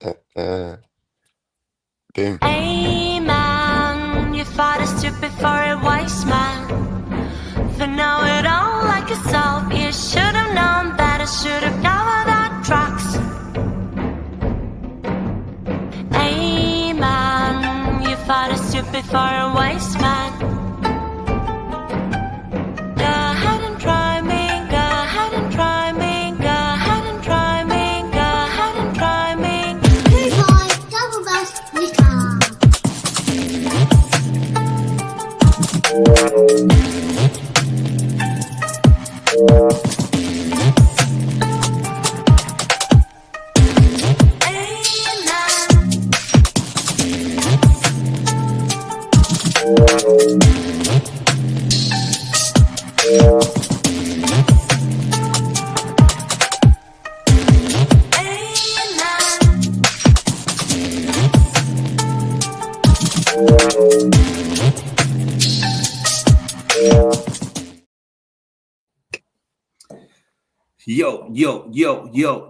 Boom. Hey man, you thought it's stupid for a wise man. For know it all like yourself, you should have known better, should have covered our tracks. Hey man, you thought it's stupid for a wise man. Go ahead and try me, go ahead and try me, go ahead and try me, go ahead and try me. Good boy, double bass, Nika.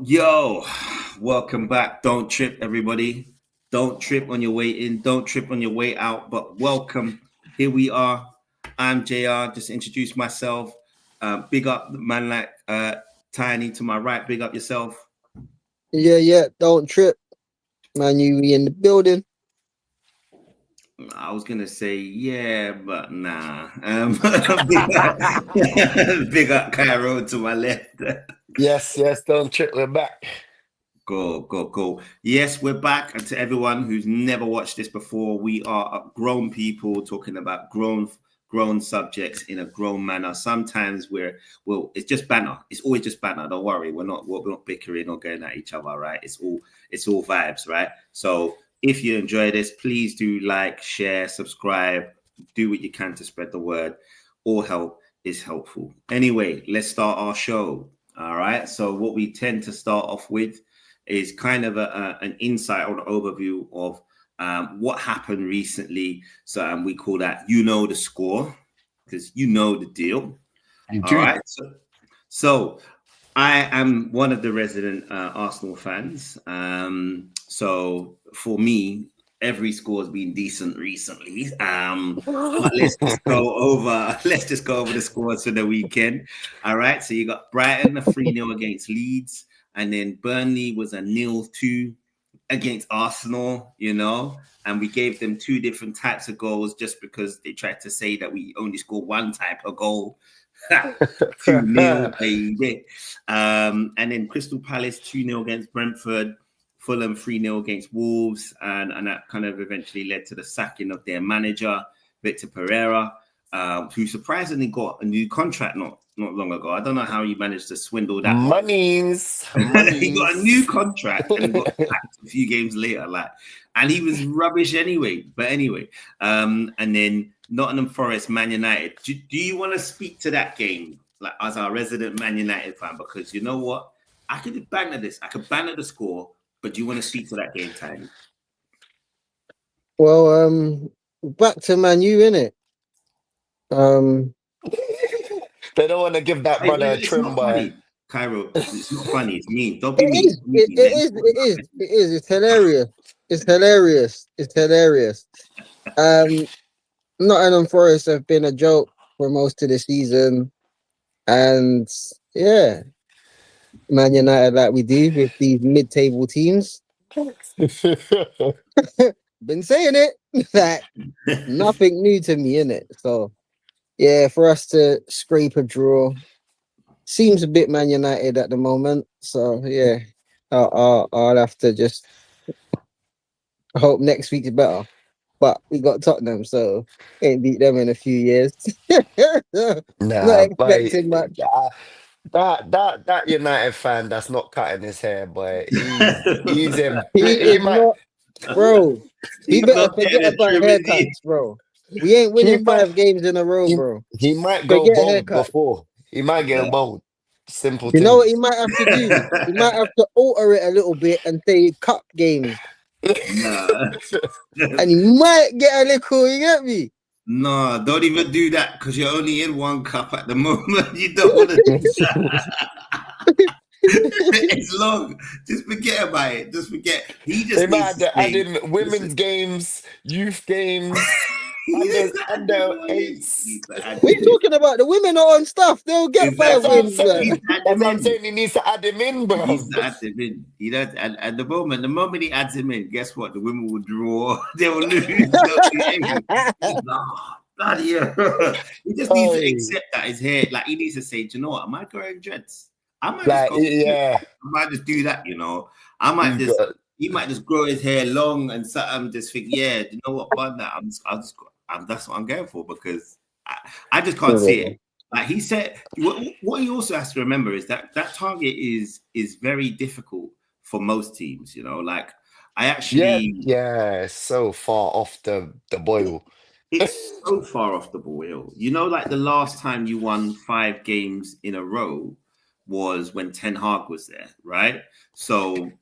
Yo. Welcome back. Don't trip, everybody. Don't trip on your way in. Don't trip on your way out. But welcome. Here we are. I'm JR. Just introduce myself. Big up the man like Tiny to my right. Big up yourself. Yeah. Don't trip. Man, you in the building. I was gonna say yeah, but nah. Big up Cairo to my left. Yes. Don't trip. We're back. Go. Yes, we're back. And to everyone who's never watched this before, we are grown people talking about grown subjects in a grown manner. Sometimes it's just banter. It's always just banter. Don't worry, we're not bickering or going at each other, right? It's all vibes, right? So if you enjoy this, please do like, share, subscribe, do what you can to spread the word. All help is helpful. Anyway, let's start our show. All right. So what we tend to start off with is kind of an insight or an overview of what happened recently. So we call that, the score, because you know the deal. All right. So I am one of the resident Arsenal fans. So for me, every score has been decent recently. But let's just go over the scores for the weekend. All right. So you got Brighton a 3-0 against Leeds, and then Burnley was a 0-2 against Arsenal, and we gave them two different types of goals just because they tried to say that we only score one type of goal. 2-0, baby. And then Crystal Palace 2-0 against Brentford, Fulham 3-0 against Wolves, and that kind of eventually led to the sacking of their manager, Victor Pereira, who surprisingly got a new contract not long ago. I don't know how he managed to swindle that. Monies. He got a new contract and he got sacked a few games later, and he was rubbish anyway. But anyway, and then Nottingham Forest, Man United. Do you want to speak to that game, like as our resident Man United fan? Because you know what, I could banter this. I could banter the score, but do you want to speak to that game, Tiny? Well, back to Man U, innit? They don't want to give that brother a trim by Cairo. It's not funny. It's mean. Don't be mean. It is. It's hilarious. Nottingham Forest have been a joke for most of the season, and yeah, Man United, like we do with these mid-table teams. Been saying it. That nothing new to me, innit? So yeah, for us to scrape a draw seems a bit Man United at the moment. So yeah, I'll have to just hope next week's better. But we got Tottenham, so ain't beat them in a few years. Not expecting much. That United fan that's not cutting his hair, boy. He's him. He might, bro. He better forget about haircuts, bro. We ain't winning 5 games in a row, bro. He might go bold before. He might get bold. Simple. You know what he might have to do? He might have to alter it a little bit and say cup games. And he might get a little, you get me? No, don't even do that because you're only in one cup at the moment. You don't want to do that. It's long. Just forget about it. Just forget. He just They might needs have to to add say, in women's games, youth games, under eights. We're talking about the women are on stuff. They'll get That's 5 what I'm wins, saying. man. That's what I'm saying. He needs to add him in, He bro. needs to add him in. You know, and at the moment he adds him in, guess what? The women will draw. They will lose. Bloody hell. He just needs to accept that his hair. Like he needs to say, do you know what? I might go in dreads. I might Like, just go. yeah. I might just do that. You know. I might He's just. got- He might just grow his hair long and something. Just think, yeah, you know what? Fun that. That's what I'm going for because I just can't see it. Like he said, what he also has to remember is that target is very difficult for most teams. You know, like I actually, yeah, it's so far off the boil. it's so far off the boil. You know, like the last time you won 5 games in a row was when Ten Hag was there, right? So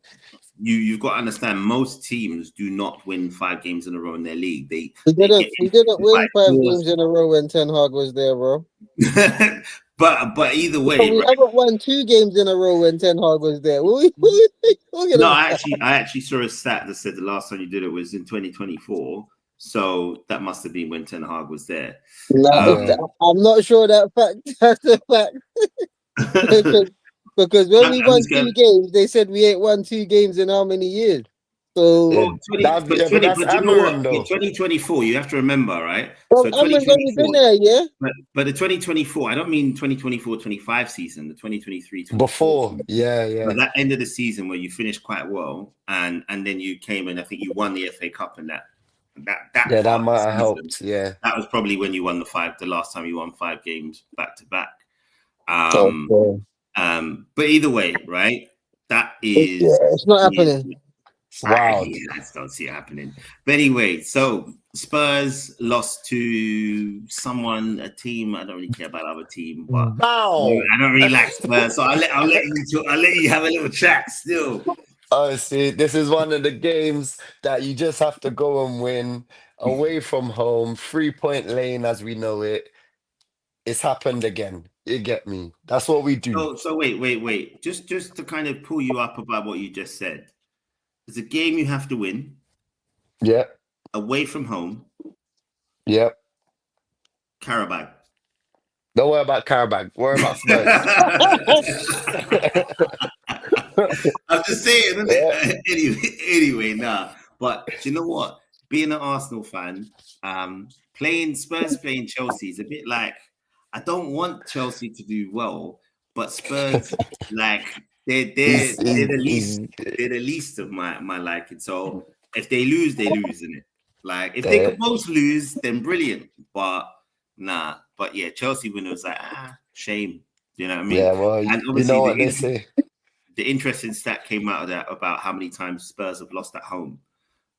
you've got to understand most teams do not win 5 games in a row in their league. We didn't win 5 fours. games in a row when Ten Hag was there, bro. but either way, We haven't won 2 games in a row when Ten Hag was there. No, I actually saw a stat that said the last time you did it was in 2024. So that must have been when Ten Hag was there. I'm not sure that fact. That's a fact. because when we won 2 games, they said we ain't won 2 games in how many years? So that's Amarin, though. In 2024, you have to remember, right? Well, so Amarin's only been there, yeah. But the 2024, I don't mean 2024-25 season, the 2023. Before, yeah. But that end of the season where you finished quite well, and then you came and I think you won the FA Cup and that might have helped. Yeah, that was probably when you won the last time you won 5 games back to back. But either way, right? That is it's not happening. Wow. I just don't see it happening. But anyway, so Spurs lost to a team. I don't really care about our team, but I don't really like Spurs. So I'll let you have a little chat still. Oh, see, this is one of the games that you just have to go and win away from home, 3-point lane as we know it. It's happened again. You get me? That's what we do. So wait. Just to kind of pull you up about what you just said. It's a game you have to win. Yep. Away from home. Yep. Karabag. Don't worry about Karabag. Worry about Spurs. I'm just saying, isn't it? Anyway, nah. But you know what? Being an Arsenal fan, playing Chelsea is a bit like I don't want Chelsea to do well, but Spurs like they're the least of my liking. So if they lose, they lose, isn't it? Like if they could both lose, then brilliant. But nah. But yeah, Chelsea winner was like shame. You know what I mean? Yeah, well, and you know what they say. The interesting stat came out of that about how many times Spurs have lost at home.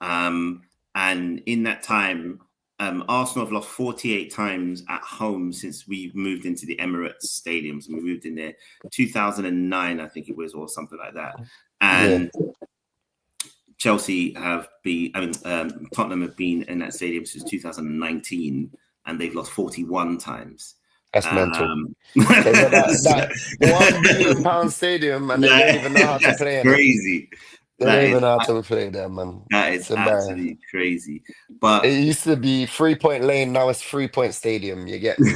And in that time, Arsenal have lost 48 times at home since we moved into the Emirates stadiums. And we moved in there 2009, I think it was, or something like that. And Chelsea Tottenham have been in that stadium since 2019, and they've lost 41 times. That's mental. That £1 billion stadium, and they don't even know how to play it. Crazy. They don't even know how to play there, man. That is absolutely crazy. But it used to be 3-point lane, now it's 3-point stadium. You get me?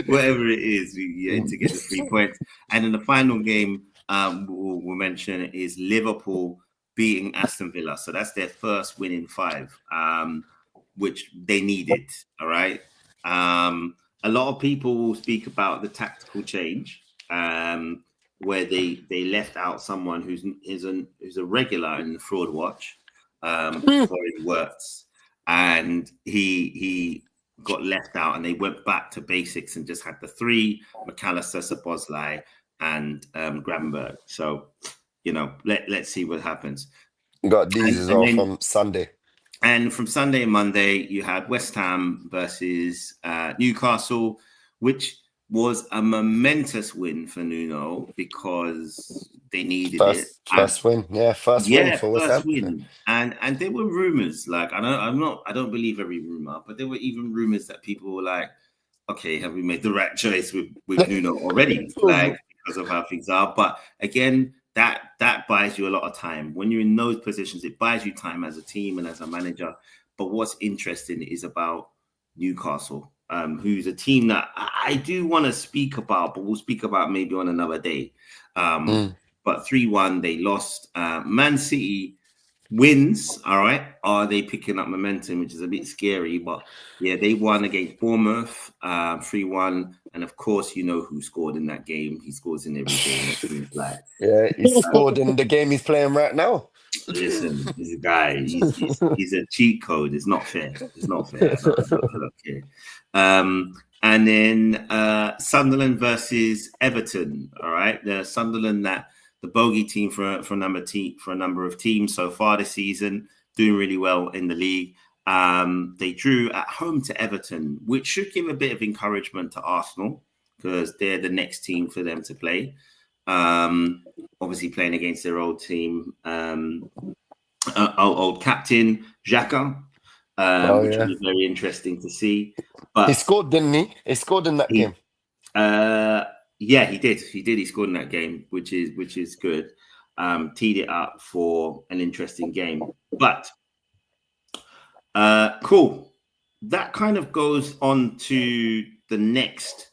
Whatever it is, we aim to get the 3 points. And in the final game, we'll mention is Liverpool beating Aston Villa. So that's their first win in 5. Which they needed, all right? A lot of people will speak about the tactical change, where they left out someone who's a regular in the Fraud Watch, Warren Wirtz, and he got left out, and they went back to basics and just had the 3: McAllister, Szoboszlai, and Gravenberch. So, you know, let's see what happens. Got these as well from Sunday. And from Sunday and Monday, you had West Ham versus Newcastle, which was a momentous win for Nuno because they needed it. First win for West Ham. Win. And there were rumors, like I don't believe every rumor, but there were even rumors that people were like, okay, have we made the right choice with Nuno already? Like, because of how things are. But again, that buys you a lot of time. When you're in those positions, it buys you time as a team and as a manager. But what's interesting is about Newcastle, who's a team that I do want to speak about, but we'll speak about maybe on another day. But 3-1, they lost. Man City wins, all right. Are they picking up momentum, which is a bit scary? But yeah, they won against Bournemouth, 3-1. And of course, you know who scored in that game. He scores in every game. It seems like. Yeah, he scored in the game he's playing right now. Listen, this guy, he's a cheat code. It's not fair. It's not fair. Okay. And then Sunderland versus Everton. All right, the Sunderland, that the bogey team for a number of teams so far this season, doing really well in the league. They drew at home to Everton, which should give a bit of encouragement to Arsenal because they're the next team for them to play. Obviously playing against their old team, old captain Xhaka, which was very interesting to see. But he scored, didn't he? He scored in that game. Yeah, he did. He scored in that game, which is good. Teed it up for an interesting game. But cool. That kind of goes on to the next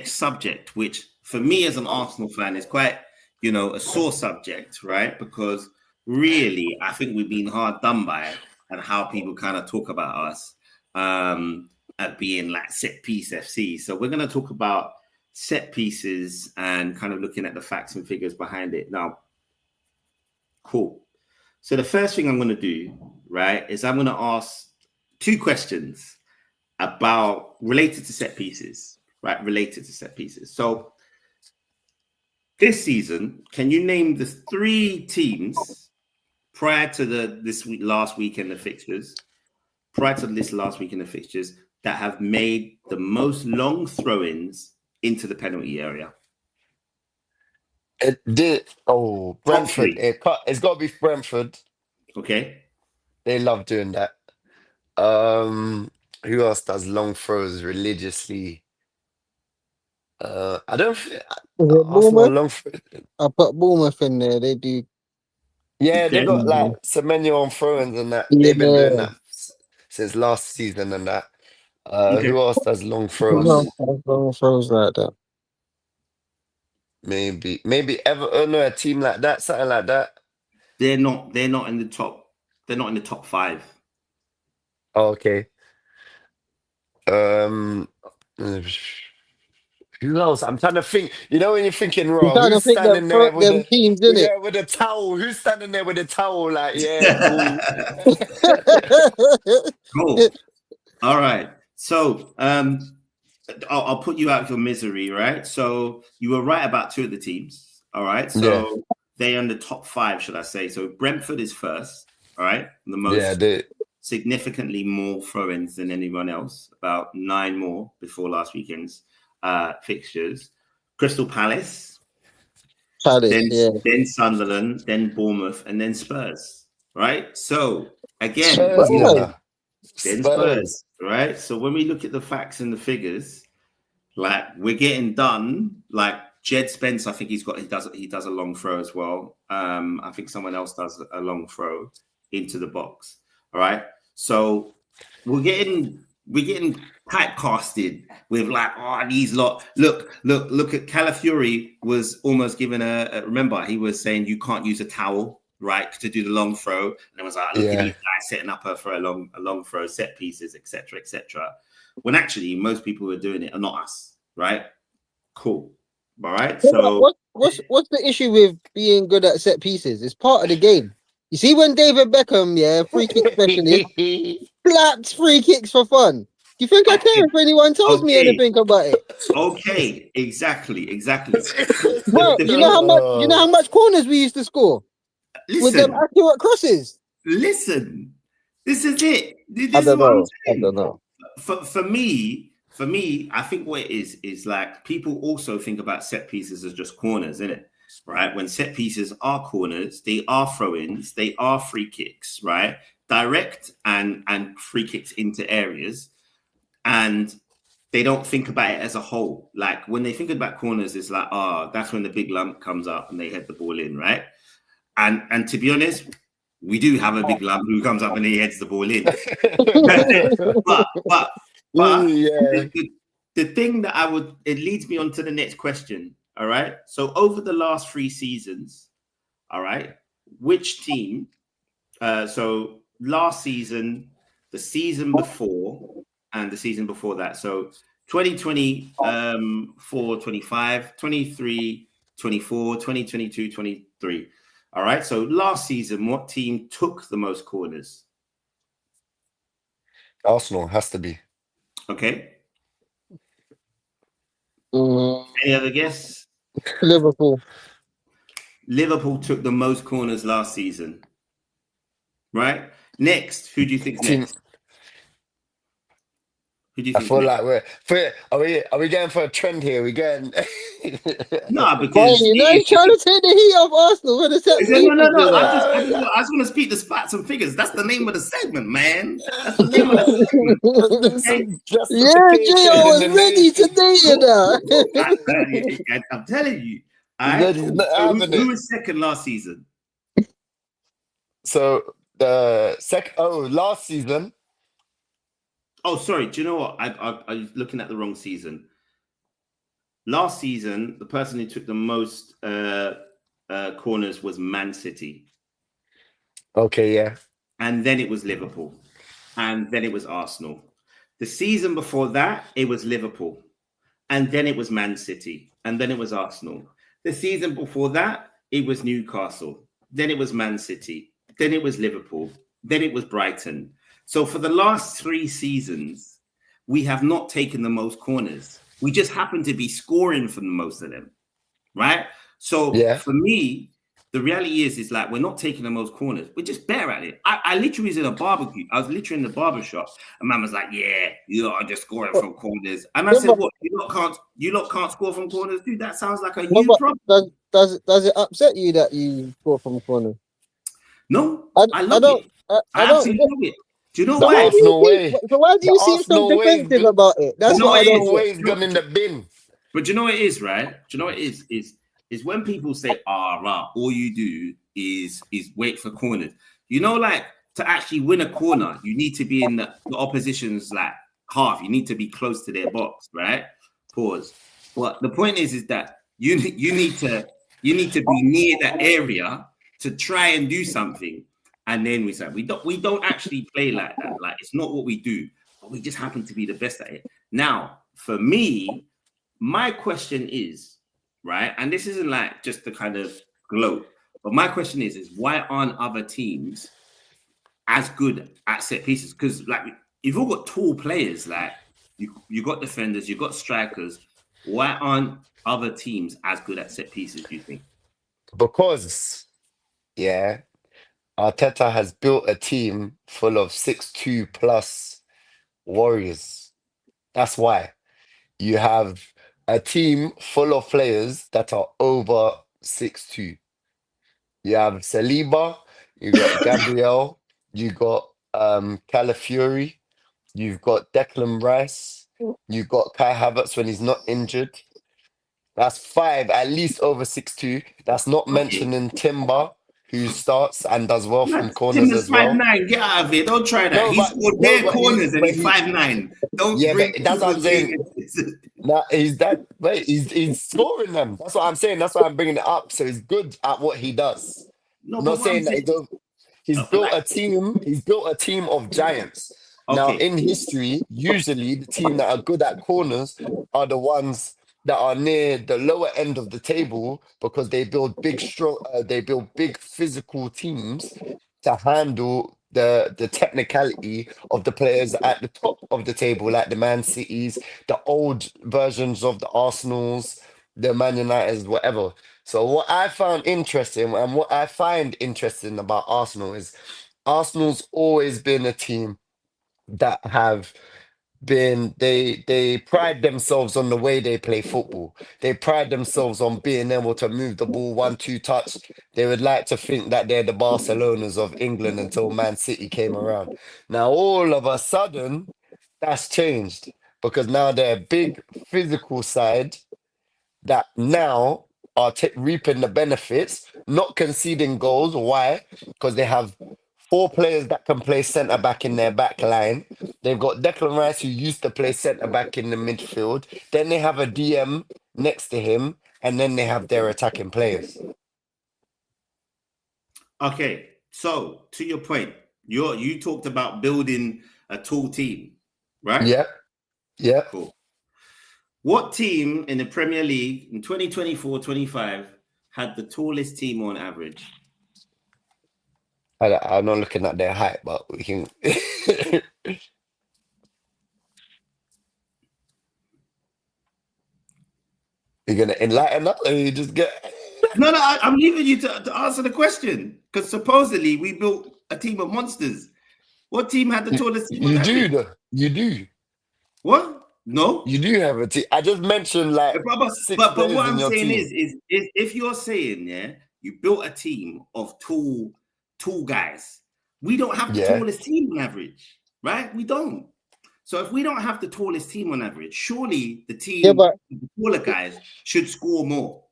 subject, which for me as an Arsenal fan is quite, a sore subject, right? Because really, I think we've been hard done by and how people kind of talk about us at being like set piece FC. So we're going to talk about set pieces and kind of looking at the facts and figures behind it. Now, cool. So the first thing I'm going to do, right, is I'm going to ask 2 questions related to set pieces, right? Related to set pieces. So this season, can you name the 3 teams prior to last weekend of fixtures that have made the most long throw-ins into the penalty area? It did. Oh, Brentford. It's got to be Brentford. Okay. They love doing that. Who else does long throws religiously? I don't. Arsenal long throw. I put Bournemouth in there. They do. Yeah, they got like Semenyo on throw-ins and that. They've been doing that since last season and that. Who else does long throws? Long throws like that. Maybe Everton or a team like that, something like that. They're not in the top. They're not in the top 5. Oh, okay. Who else? I'm trying to think. When you're thinking, who's standing there with teams, with a towel? Who's standing there with a towel? Like, yeah, cool. All right. So, I'll put you out of your misery, right? So you were right about 2 of the teams. All right. So they're in the top 5, should I say? So Brentford is first. All right. The most significantly more throw-ins than anyone else. About 9 more before last weekend's fixtures. Crystal Palace, then Sunderland, then Bournemouth, and then Spurs. Right. So again, Spurs. Right. So when we look at the facts and the figures, like we're getting done. Like Jed Spence, I think he does a long throw as well. I think someone else does a long throw into the box. All right. So we're getting typecasted with like, these lot. Look at Calafiori was almost given remember, he was saying you can't use a towel, right, to do the long throw. And it was like, look at these guys setting up for a long throw, set pieces, etc. When actually most people who are doing it are not us, right? Cool. All right. So what's the issue with being good at set pieces? It's part of the game. You see when David Beckham, free kick specialist, flaps free kicks for fun. Do you think I care if anyone tells me anything about it? Okay, exactly. Bro, you know how much corners we used to score with them accurate crosses. Listen, this is it. I don't know. For me, I think what it is like people also think about set pieces as just corners, isn't it? Right? When set pieces are corners, they are throw-ins, they are free kicks, right? Direct and free kicks into areas. And they don't think about it as a whole. Like when they think about corners, it's like, oh, that's when the big lump comes up and they head the ball in, right? And to be honest, we do have a big lump who comes up and he heads the ball in. but Yeah. the thing that it leads me on to the next question. All right. So over the last 3 seasons, all right, which team? So last season, the season before, and the season before that. So 2024, 25, 23, 24, 2022, 23. All right. So last season, what team took the most corners? Arsenal has to be. Okay. Mm, Any other guess? Liverpool. Liverpool took the most corners last season. Right? Next, who do you think's Team- next? Who do you I think? feel like are we going for a trend here? We going No, Why, because you know, you're trying to take the heat off Arsenal with the set no. pieces. I just want to speak the facts and figures. That's the name of the segment, man. That's the name of the segment. Yeah, Gio was ready today, you know. I'm telling you. All Yeah, right. he's not So having who it. was second last season? So the last season. Oh, sorry. Do you know what? I was looking at the wrong season. Last season, the person who took the most corners was Man City. Okay, yeah. And then it was Liverpool. And then it was Arsenal. The season before that, it was Liverpool. And then it was Man City. And then it was Arsenal. The season before that, it was Newcastle. Then it was Man City. Then it was Liverpool. Then it was Brighton. So for the last 3 seasons, we have not taken the most corners. We just happen to be scoring for the most of them, right? So Yeah. for me, the reality is like we're not taking the most corners. We're just better at it. I literally was in a barbecue. I was literally in the barber shop, and man was like, "Yeah, you lot are just scoring from corners." And I said, "What? You lot can't score from corners, dude? That sounds like a huge problem." Does it upset you that you score from corner? No, I love don't. it. I I don't. absolutely love it. Do you know The why? Arsenal way. So why do you The seem so Arsenal way is defensive good. about it? That's No, what I it don't is. get. Always gone in the bin. But you know what it is, right? Do you know what it is when people say, rah, all you do is wait for corners. You know, like to actually win a corner, you need to be in the opposition's like half. You need to be close to their box, right? Pause. But the point is that you need to be near that area to try and do something. And then we say we don't actually play like that. Like it's not what we do, but we just happen to be the best at it. Now, for me, my question is, right, and this isn't like just the kind of gloat, but my question is why aren't other teams as good at set pieces? Because like you've all got tall players, like you got defenders, you got strikers. Why aren't other teams as good at set pieces, do you think? Because, yeah, Arteta has built a team full of 6'2" plus warriors. That's why. You have a team full of players that are over 6'2". You have Saliba, you got Gabriel, you got Calafiori, you've got Declan Rice, you've got Kai Havertz when he's not injured. That's 5 at least over 6'2". That's not mentioning Timber, who starts and does well from corners Timber's as well. 5'9". Get out of here! Don't try that. No, He's but- scored no, bare but corners and he's he- 5'9". Don't Yeah, bring. but that's what I'm saying. Nah, he's scoring them. That's what I'm saying. That's why I'm bringing it up. So he's good at what he does. No, I'm but not what I'm saying that saying- he's No, but built like- a team. He's built a team of giants. Now, Okay. in history, usually the team that are good at corners are the ones that are near the lower end of the table because they build big, strong. They build big physical teams to handle the technicality of the players at the top of the table, like the Man Cities, the old versions of the Arsenals, the Man Uniteds, whatever. So what I found interesting and what I find interesting about Arsenal is Arsenal's always been a team that have been they pride themselves on the way they play football. They pride themselves on being able to move the ball 1-2 touch. They would like to think that they're the Barcelonas of England until Man City came around. Now all of a sudden that's changed. because now they're a big physical side that now are reaping the benefits, not conceding goals. Why? Because they have 4 players that can play centre back in their back line. They've got Declan Rice, who used to play centre back in the midfield. Then they have a DM next to him, and then they have their attacking players. Okay, so to your point, you talked about building a tall team, right? Yeah, yeah. Cool. What team in the Premier League in 2024-25 had the tallest team on average? I'm not looking at their height, but we can. You're gonna enlighten us, or you just get. No, I'm leaving you to answer the question, because supposedly we built a team of monsters. What team had the tallest team? You on do, average? though. You do. What? No. You do have a team. I just mentioned like six But players what in I'm your saying team. is if you're saying, yeah, you built a team of tall guys, we don't have the Yeah. tallest team on average, right? We don't. So if we don't have the tallest team on average, surely the team, Yeah, but the taller guys, should score more.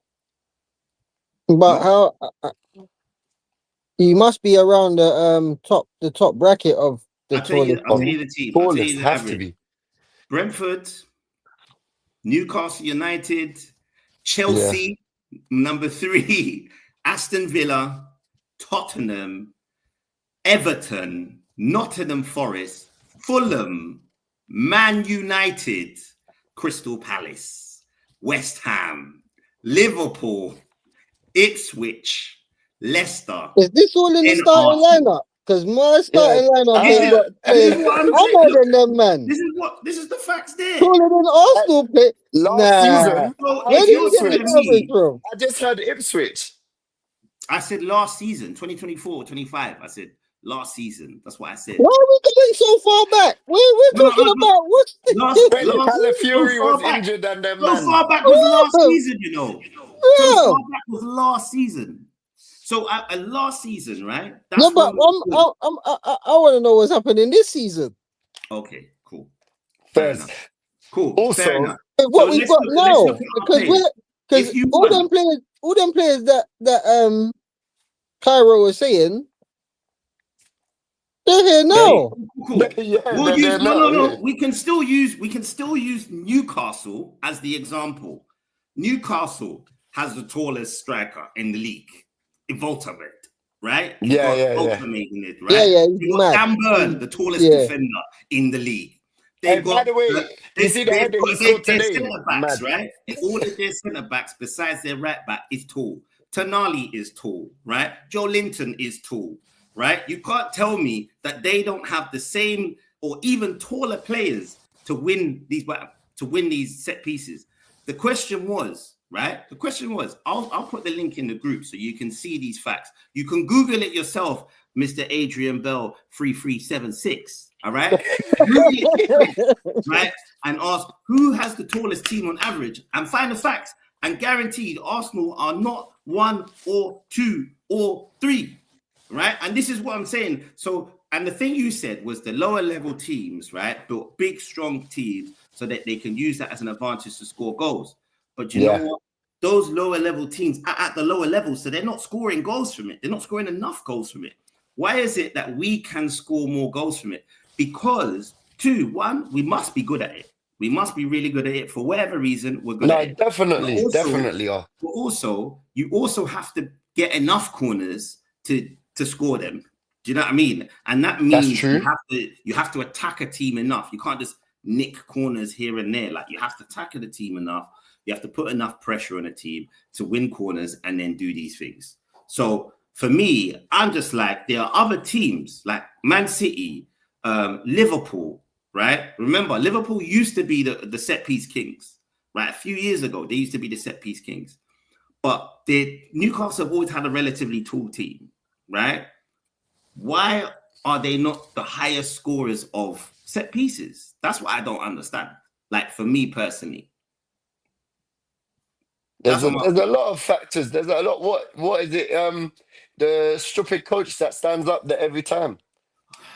how you must be around the top bracket of the I'll tell you tallest. the team. I'll tell Tallest you the has to average. be. Brentford, Newcastle United, Chelsea, number 3, Aston Villa, Tottenham, Everton, Nottingham Forest, Fulham, Man United, Crystal Palace, West Ham, Liverpool, Ipswich, Leicester. Is this all in the In starting Arsenal. lineup? Because my starting lineup This ain't is- got this players is what I'm other saying. than them, man. This is the facts there. Taller than Arsenal play. Last Nah. season, So Where if did you're you get telling this average me, from? I just had Ipswich. I said last season, 2024-25. I said last season. That's what I said. Why are we going so far back? We're No, talking no. about what's the Last- Calafiori so far was back. injured and then So man. far back was last Oh. season, you know. So Yeah. far back was last season. So last season, right? No, but when we scored. I want to know what's happening this season. Okay, cool. Fair First, enough. Cool. Also- fair enough. What So we've let's got look- now, let's look at our because players. because If you all want- them players that Cairo was saying, they're here now. Cool. Yeah, We'll they're use not, no. yeah. We can still use Newcastle as the example. Newcastle has the tallest striker in the league, Voltamate, right? You've Yeah, got yeah, yeah. Voltamate in it, right? Yeah, he's You've got mad. Dan Burn, the tallest Yeah. defender in the league. Hey, by the way, you see the they've header he got scored their today? centre backs, Mad. right? All of their centre backs, besides their right back, is tall. Tonali is tall, right? Joe Linton is tall, right? You can't tell me that they don't have the same or even taller players to win these set pieces. The question was, right? The question was, I'll put the link in the group so you can see these facts. You can Google it yourself, Mr. Adrian Bell 3376. All right, right, and ask who has the tallest team on average, and find the facts. And guaranteed, Arsenal are not 1 or 2 or 3, right? And this is what I'm saying. So, and the thing you said was the lower level teams, right, built big, strong teams so that they can use that as an advantage to score goals. But you know what? Those lower level teams are at the lower level, so they're not scoring goals from it. They're not scoring enough goals from it. Why is it that we can score more goals from it? Because 2, 1, we must be good at it. We must be really good at it for whatever reason. We're good at it. Definitely, definitely are. But also, you also have to get enough corners to score them. Do you know what I mean? And that means true. you have to attack a team enough. You can't just nick corners here and there. Like, you have to tackle the team enough. You have to put enough pressure on a team to win corners and then do these things. So for me, I'm just like, there are other teams like Man City, Liverpool, right? Remember, Liverpool used to be the set piece kings, right? A few years ago, they used to be the set piece kings. But Newcastle have always had a relatively tall team, right? Why are they not the highest scorers of set pieces? That's what I don't understand. Like, for me personally. There's a lot of factors. There's a lot. What is it? The stupid coach that stands up there every time.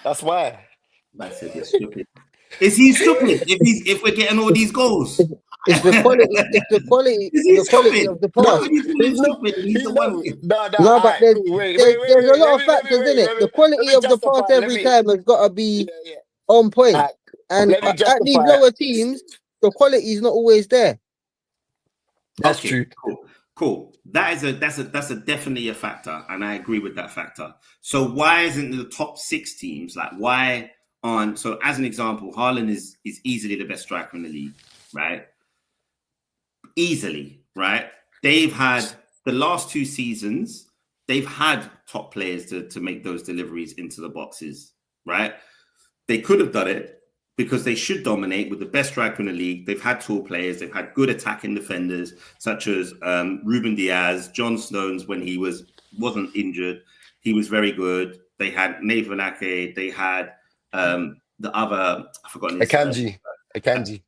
That's why. I said they're stupid. Is he stupid? If we're getting all these goals, It's the quality. It's the quality. is he The quality stupid? of the pass. Nobody's calling him He's not. stupid. He's the one. No, No, all but right, there's, cool. Wait, there's, wait, wait, there's a wait. lot of Let factors me, in it. let The me, quality of the pass justify. every time has got to be Yeah, yeah. on point. Alright, And let me at these justify it. lower teams, the quality is not always there. That's Okay, true. Cool. That's a definitely a factor, and I agree with that factor. So why isn't the top 6 teams like why on? So as an example, Haaland is easily the best striker in the league, right? Easily, right? They've had the last 2 seasons. They've had top players to make those deliveries into the boxes, right? They could have done it because they should dominate with the best striker in the league. They've had tall players. They've had good attacking defenders, such as Ruben Diaz, John Stones when he wasn't injured. He was very good. They had Nathan Ake. They had the other, I've forgotten his Akanji, Akanji,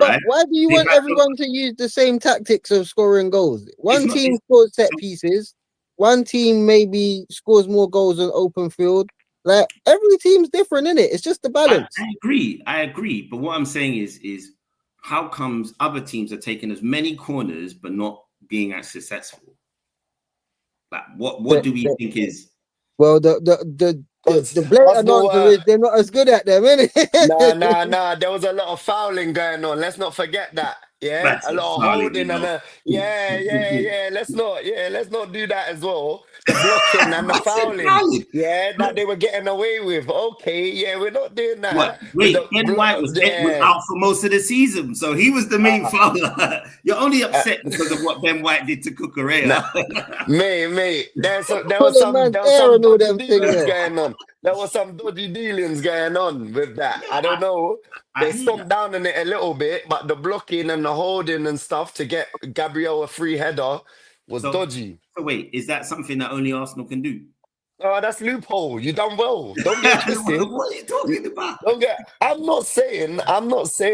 right? Why do you They've want had everyone to use the same tactics of scoring goals? One not- team scores set pieces. One team maybe scores more goals on open field. Like every team's different, innit? It's just the balance. I agree. But what I'm saying is how comes other teams are taking as many corners but not being as successful? Like what do we think is? Well, the blatant answer is they're not as good at them, innit? Nah. There was a lot of fouling going on. Let's not forget that. Yeah, That's a lot of fouling, holding you and know. yeah. Let's not do that as well. The blocking and the I said fouling. fouling. Yeah, that they were getting away with. Okay, yeah, we're not doing that. What? With Wait, the Ben White was yeah. out for most of the season, so he was the main fouler. You're only upset because of what Ben White did to Cucurella. Mate, there was Pulling some man's hair and all them dodgy things dealings there. going on. There was some dodgy dealings going on with that. Yeah, I don't know. I They hear stomped down on it a little bit, but the blocking and the holding and stuff to get Gabriel a free header was So- dodgy. So wait, is that something that only Arsenal can do? Oh, that's loophole. You done well. Don't get twisted. What are you talking about? I'm not saying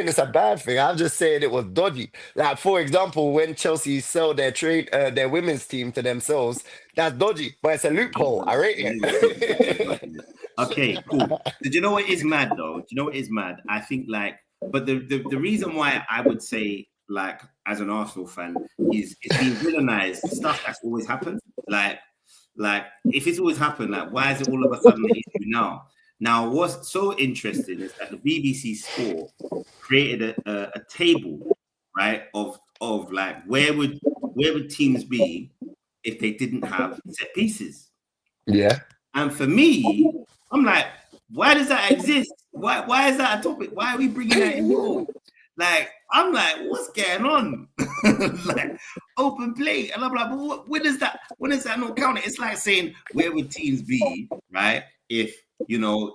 it's a bad thing. I'm just saying it was dodgy. Like for example, when Chelsea sell their women's team to themselves, that's dodgy, but it's a loophole. I rate it. Okay, cool. Do you know what is mad though? Do you know what is mad? I think but the reason why I would say as an Arsenal fan is it's being villainized stuff that's always happened. Like if it's always happened, why is it all of a sudden an issue now? Now, what's so interesting is that the BBC Sport created a table, right, of where would teams be if they didn't have set pieces? Yeah. And for me, I'm like, why does that exist? Why is that a topic? Why are we bringing that in? I'm like, what's going on? Open play, and I'm like, but when is that not counted? It's like saying, where would teams be, right, if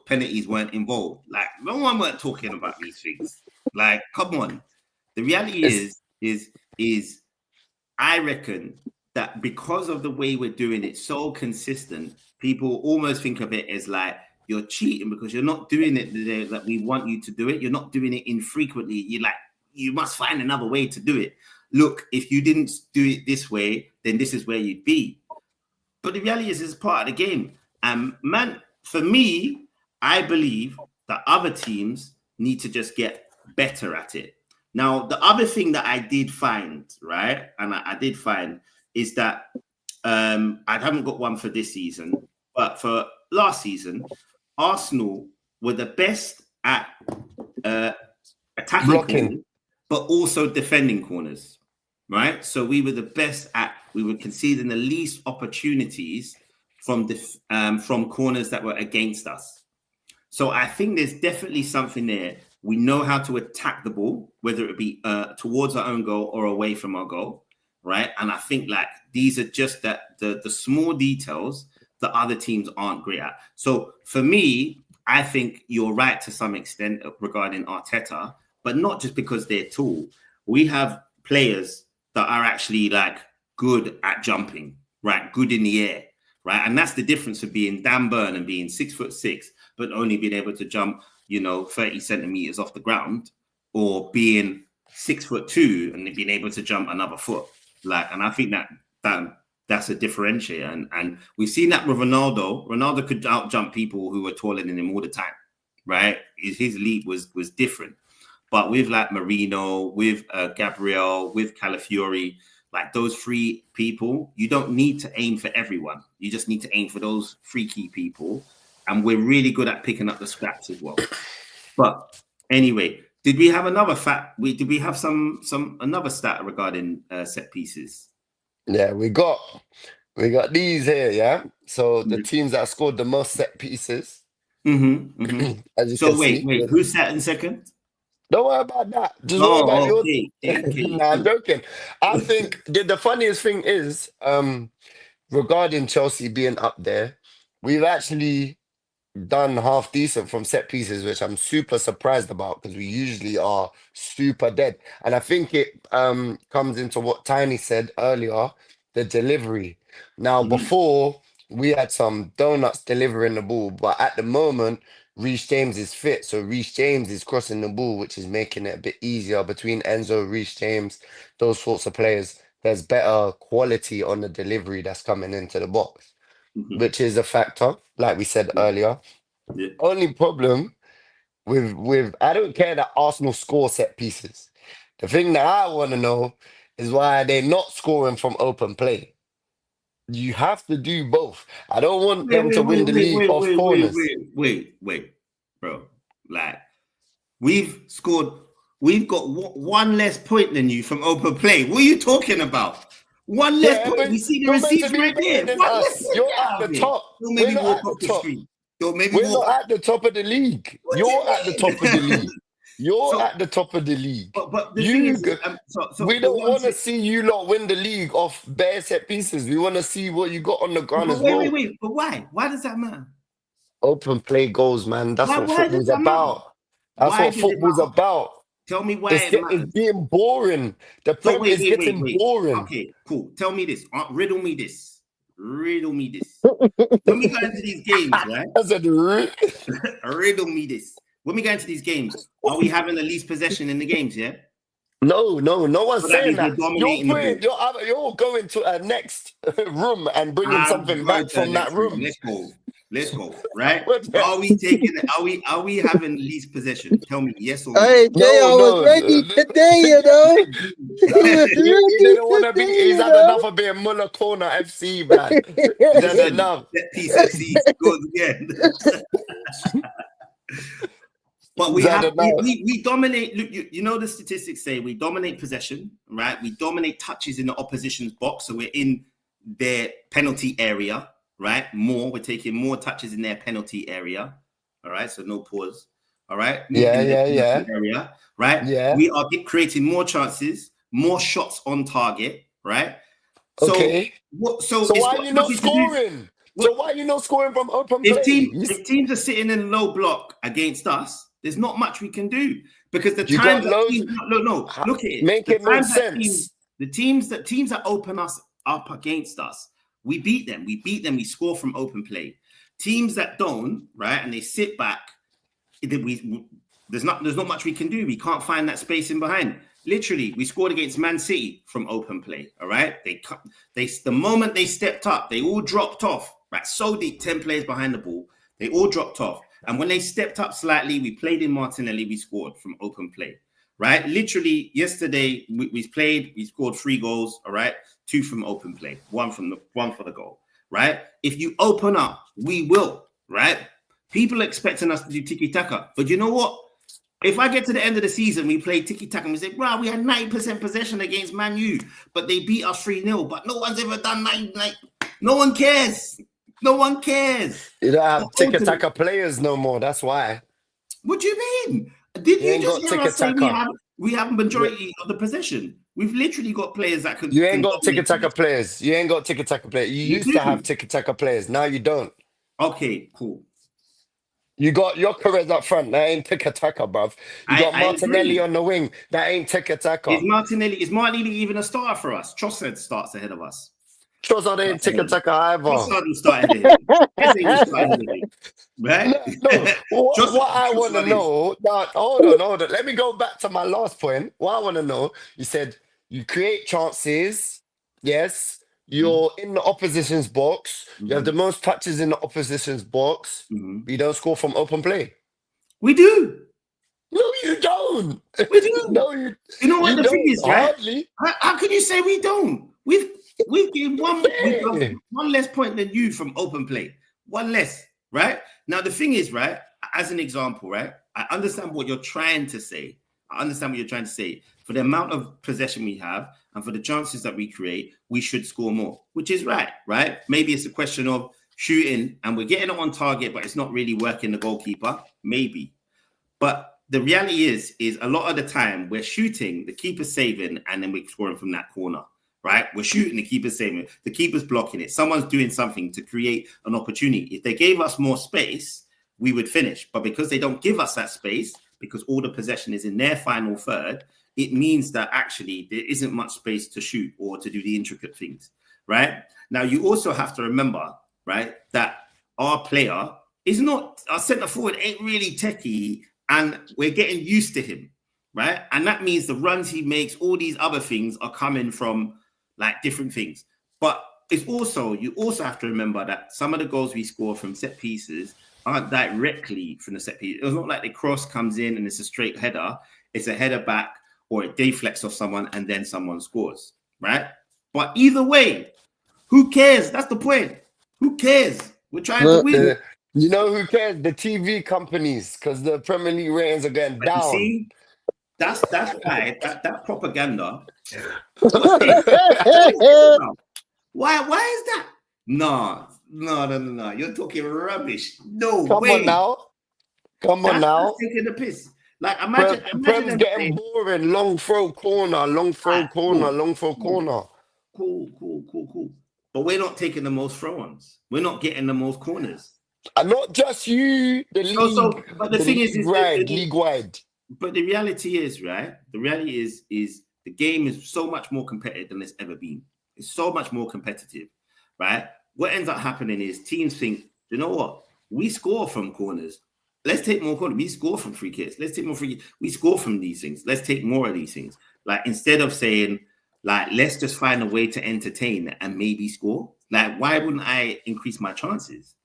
penalties weren't involved? No one weren't talking about these things. Come on. The reality is I reckon that because of the way we're doing it so consistent, people almost think of it as you're cheating because you're not doing it the way that we want you to do it. You're not doing it infrequently. You must find another way to do it. Look, if you didn't do it this way, then this is where you'd be. But the reality is, it's part of the game. Man, for me, I believe that other teams need to just get better at it. Now, the other thing that I did find, right, and I did find is that I haven't got one for this season, but for last season, Arsenal were the best at attacking Blocking. corners, but also defending corners, right? So we were the best we were conceding the least opportunities from corners that were against us. So I think there's definitely something there. We know how to attack the ball, whether it be towards our own goal or away from our goal, right? And I think these are just the small details that other teams aren't great at. So for me, I think you're right to some extent regarding Arteta, but not just because they're tall. We have players that are actually good at jumping, right? Good in the air, right? And that's the difference of being Dan Burn and being 6'6", but only being able to jump, 30 centimeters off the ground, or being 6'2" and being able to jump another foot. And I think that's a differentiator. And we've seen that with Ronaldo. Ronaldo could out jump people who were taller than him all the time. right? His leap was different. But with like Marino, with Gabriel, with Calafiori, like those three people, you don't need to aim for everyone. You just need to aim for those three key people. And we're really good at picking up the scraps as well. But anyway, did we have another fact? Did we have some another stat regarding set pieces? Yeah, we got these here, yeah. So the teams that scored the most set pieces, as you So can wait, see. who sat in second? Don't worry about that. Just worry about your. Okay. Nah, I'm joking. I think the funniest thing is, regarding Chelsea being up there, we've actually done half decent from set pieces, which I'm super surprised about because we usually are super dead. And I think it comes into what Tiny said earlier, the delivery. Now, before we had some donuts delivering the ball, but at the moment, Reece James is fit. So Reece James is crossing the ball, which is making it a bit easier between Enzo, Reece James, those sorts of players. There's better quality on the delivery that's coming into the box, which is a factor, like we said earlier. Yeah. Only problem with I don't care that Arsenal score set pieces. The thing that I want to know is why they're not scoring from open play. You have to do both. I don't want them to win the league off corners. Wait, bro. Like, we've got one less point than you from open play. What are you talking about? One less Yeah, point. but We see the you're meant receipts to be right there. better than One us. less point. You're Get at out the of here. top. Don't We're maybe not walk at up the the top. street. Don't maybe We're walk. not at the top of the league. What do you You're at the mean? top of the league. You're So- at the top of the league. But the thing is, so We the don't one want to thing- see you lot win the league off bare set pieces. We want to see what you got on the ground as well. Wait. But why? Why does that matter? Open play goals, man. That's what Why football's does that matter? about. That's Why what does it football's matter? about. Tell me why It's it matters. getting boring. The So Prem is getting boring. Okay, cool. Tell me this. Riddle me this. When we go into these games, right? I said, Riddle me this. When we go into these games, are we having the least possession in the games? Yeah. no one's So that saying means we're that. dominating the You're going to a next room and bringing I'm something going back to from the that next room. Let's go. Right? What the- Are we taking? Are we having the least possession? Tell me yes or no. Hey, Jay, I was ready today, you know. He didn't want to be. He's had enough of being Muller Corner FC, man. He's had enough. That piece of C goes again. But we dominate. Look, you know the statistics say we dominate possession, right? We dominate touches in the opposition's box, so we're in their penalty area, right? We're taking more touches in their penalty area, all right? So no pause, all right? Yeah. Area, right? Yeah. We are creating more chances, more shots on target, right? Okay. So why are you not scoring? So why are you not scoring from open play? If teams are sitting in low block against us, there's not much we can do because the You time got look at it. Make The it make times that sense. teams that open us up against us, we beat them. We score from open play. Teams that don't, right, and they sit back, there's not much we can do. We can't find that space in behind. Literally, we scored against Man City from open play. All right, the moment they stepped up, they all dropped off. Right, so deep, 10 players behind the ball, they all dropped off. And when they stepped up slightly, we played in Martinelli, we scored from open play. Right, literally yesterday we scored 3 goals. All right, 2 from open play, one for the goal. Right, if you open up, we will. Right, people are expecting us to do tiki taka, but you know what? If I get to the end of the season, we play tiki-taka and we say, bro, we had 90% possession against Man U, but they beat us 3-0. But no one's ever done 99. No one cares. No one cares. You don't have tiki-taka players no more. That's why. What do you mean? Did you just hear us say tiki-taka. we have a majority of the possession? We've literally got players that can... You ain't got tiki-taka players. You ain't got tiki-taka players. You used to have tiki-taka players. Now you don't. Okay, cool. You got Jokeres up front. That ain't tiki-taka, bruv. You got Martinelli on the wing. That ain't tiki-taka. Is Martinelli even a starter for us? Trossard starts ahead of us. Trossard ain't tiki-taka either. Trossard will start ahead of him. Right? No. What I want to know... Now, hold on. Let me go back to my last point. What I want to know, you said you create chances. Yes. You're in the opposition's box. You have the most touches in the opposition's box. You don't score from open play. We do. No, you don't. We do. No, you. You know what You the thing don't. is, right? Hardly. How can you say we don't? We've gained we've got Yeah. one less point than you from open play. One less, right? Now the thing is, right? As an example, right? I understand what you're trying to say. For the amount of possession we have and for the chances that we create, we should score more, which is right? Maybe it's a question of shooting and we're getting it on target, but it's not really working the goalkeeper. Maybe. But the reality is a lot of the time we're shooting, the keeper's saving, and then we're scoring from that corner, right? We're shooting, the keeper's saving, the keeper's blocking it. Someone's doing something to create an opportunity. If they gave us more space, we would finish. But because they don't give us that space, because all the possession is in their final third, it means that actually there isn't much space to shoot or to do the intricate things, right? Now, you also have to remember, right, that our player is not, our centre forward ain't really techie, and we're getting used to him, right? And that means the runs he makes, all these other things are coming from like different things. But it's also, you also have to remember that some of the goals we score from set pieces aren't directly from the set piece. It's not like the cross comes in and it's a straight header. It's a header back or it deflects off someone and then someone scores, right? But either way, who cares? That's the point. Who cares? We're trying to win. You know who cares? The TV companies, because the Premier League ratings are going But you down. see, that's why that propaganda. Why is that? No. You're talking rubbish. No Come way. on now. Come on now. That's taking the piss. Like imagine Prem's them getting saying, boring. Long throw corner, long throw corner, long throw corner. cool. But we're not taking the most throw-ons. We're not getting the most corners. And not just you, the league. But the thing is league wide. But the reality is, right? The reality is the game is so much more competitive than it's ever been. It's so much more competitive, right? What ends up happening is teams think, you know what? We score from corners. Let's take more corners. We score from free kicks. Let's take more free kicks. We score from these things. Let's take more of these things. Like instead of saying, like, let's just find a way to entertain and maybe score. Like, why wouldn't I increase my chances?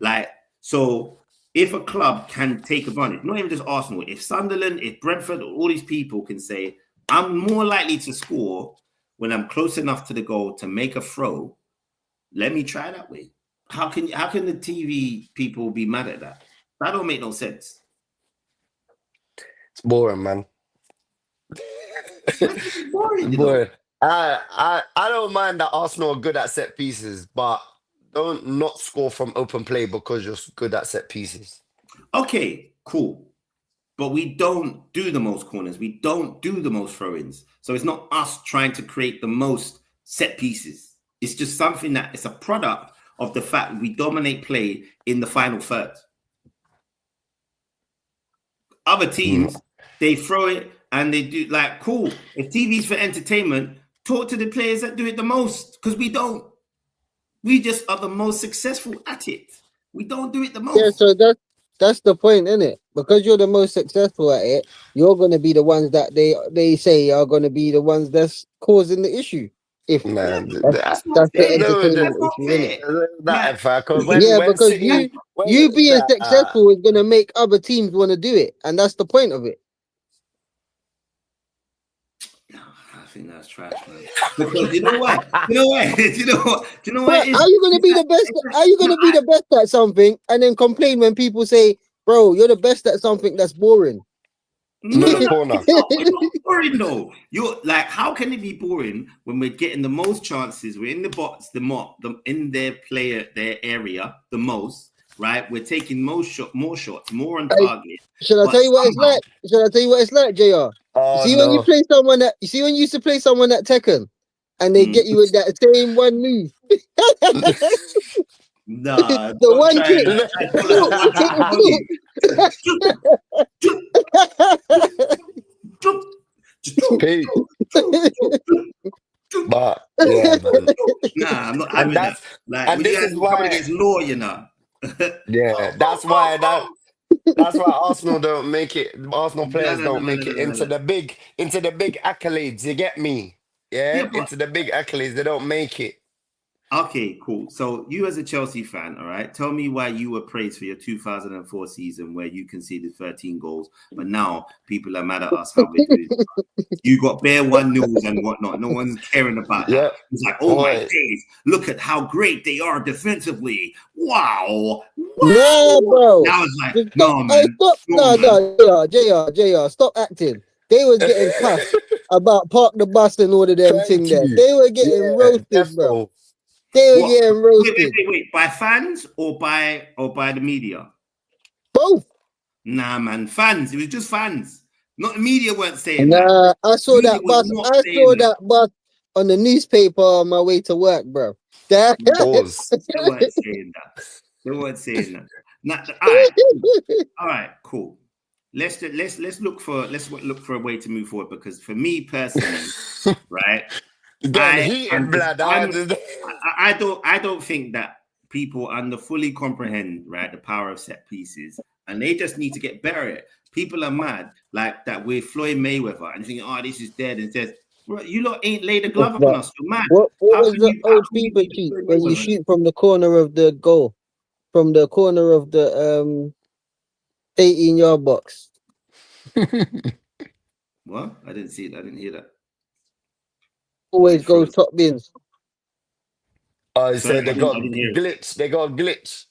Like, so if a club can take advantage, not even just Arsenal, if Sunderland, if Brentford, all these people can say, I'm more likely to score when I'm close enough to the goal to make a throw, let me try that way. How can the TV people be mad at that? That don't make no sense. It's boring, man. It's boring, you know? Boring. I don't mind that Arsenal are good at set pieces, but don't not score from open play because you're good at set pieces. Okay, cool. But we don't do the most corners. We don't do the most throw-ins. So it's not us trying to create the most set pieces. It's just something that it's a product of the fact we dominate play in the final third. Other teams, they throw it and they do like, cool. If TV's for entertainment, talk to the players that do it the most because we don't. We just are the most successful at it. We don't do it the most. Yeah, so that's the point, isn't it? Because you're the most successful at it, you're going to be the ones that they say are going to be the ones that's causing the issue. If Man, that's the entertainment issue, innit? Because you being successful is going to make other teams want to do it, and that's the point of it. I think that's trash, man. Because you know what? Do you know what? But how are you going to be the best? How are you going to be the best at something and then complain when people say, "Bro, you're the best at something that's boring"? No, it's not boring though. You're like, how can it be boring when we're getting the most chances? We're in the box, in their area, the most, right? We're taking more shots, more on target. Should I tell you what it's like? Should I tell you what it's like, JR? When you play someone that when you used to play someone at Tekken and they get you with that same one move. Nah, the one kick. But yeah, man. Nah, I'm not having that. Like, and this is why it's law, you know. Yeah, that's why Arsenal don't make it. Arsenal players don't make it into the big accolades. You get me? Yeah, into the big accolades, they don't make it. Okay, cool. So you as a Chelsea fan, all right, tell me why you were praised for your 2004 season where you conceded 13 goals, but now people are mad at us how we're doing. You got bare 1-0s and whatnot. No one's caring about that. Yep. It's like, oh my Boy. days, look at how great they are defensively. Wow. Yeah, bro. Now it's like, Stop, no, hey, man. stop. No, No, JR, stop acting. They was getting cussed about park the bus and all of them Thank thing there. you. They were getting Yeah, roasted, bro. defo. They were What? getting roasted. Wait. By fans or by the media? Both. Nah, man. Fans. It was just fans. Not the media weren't saying that. Nah, I saw Media that was bus. not I saying saw that. that bus on the newspaper on my way to work, bro. That Pause. They weren't saying that. They weren't saying that. Nah, all right, cool. Let's look for a way to move forward, because for me personally, right, Getting heated, blood. I don't think that people fully comprehend, right, the power of set pieces, and they just need to get better at it. People are mad like that we're Floyd Mayweather and thinking, oh, this is dead, and says, bro, you lot ain't laid a glove up on us. You're mad. What How was can the you- how old can you people be cheat Floyd when you Mayweather? shoot from the corner of the goal, from the corner of the 18-yard box? What? I didn't see it. I didn't hear that. Always goes top bins. Oh, Sorry, so they I got didn't hear it. glitch. They got glitch.